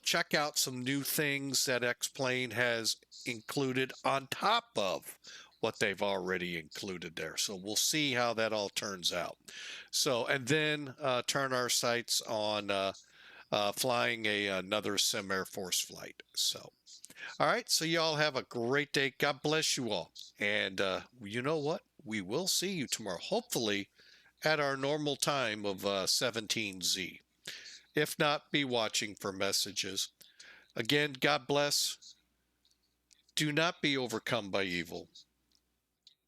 Check out some new things that X-Plane has included on top of what they've already included there. So we'll see how that all turns out. So, and then turn our sights on flying another Sim Air Force flight. So, all right. So you all have a great day. God bless you all. And you know what? We will see you tomorrow, hopefully at our normal time of 17Z. If not, be watching for messages. Again, God bless. Do not be overcome by evil,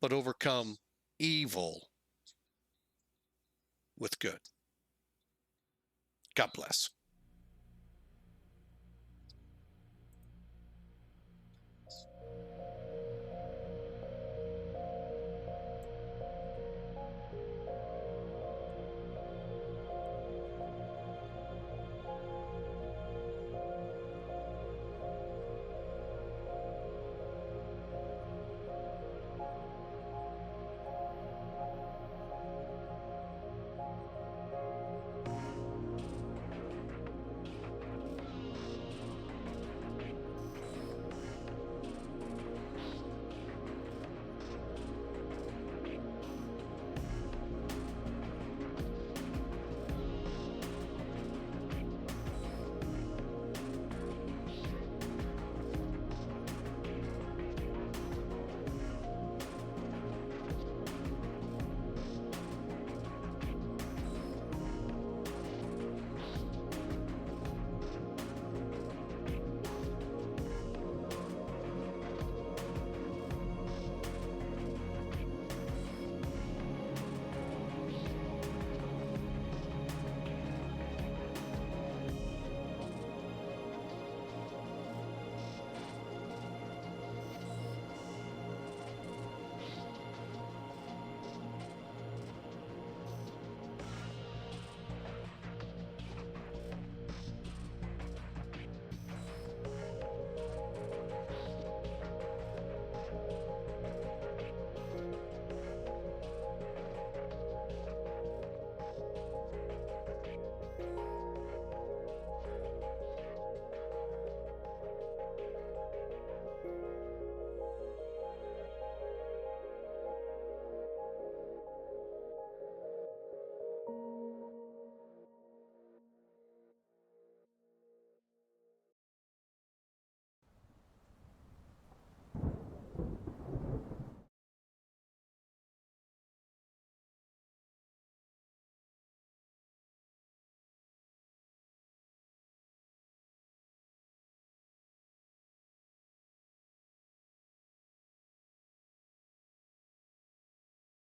but overcome evil with good. God bless.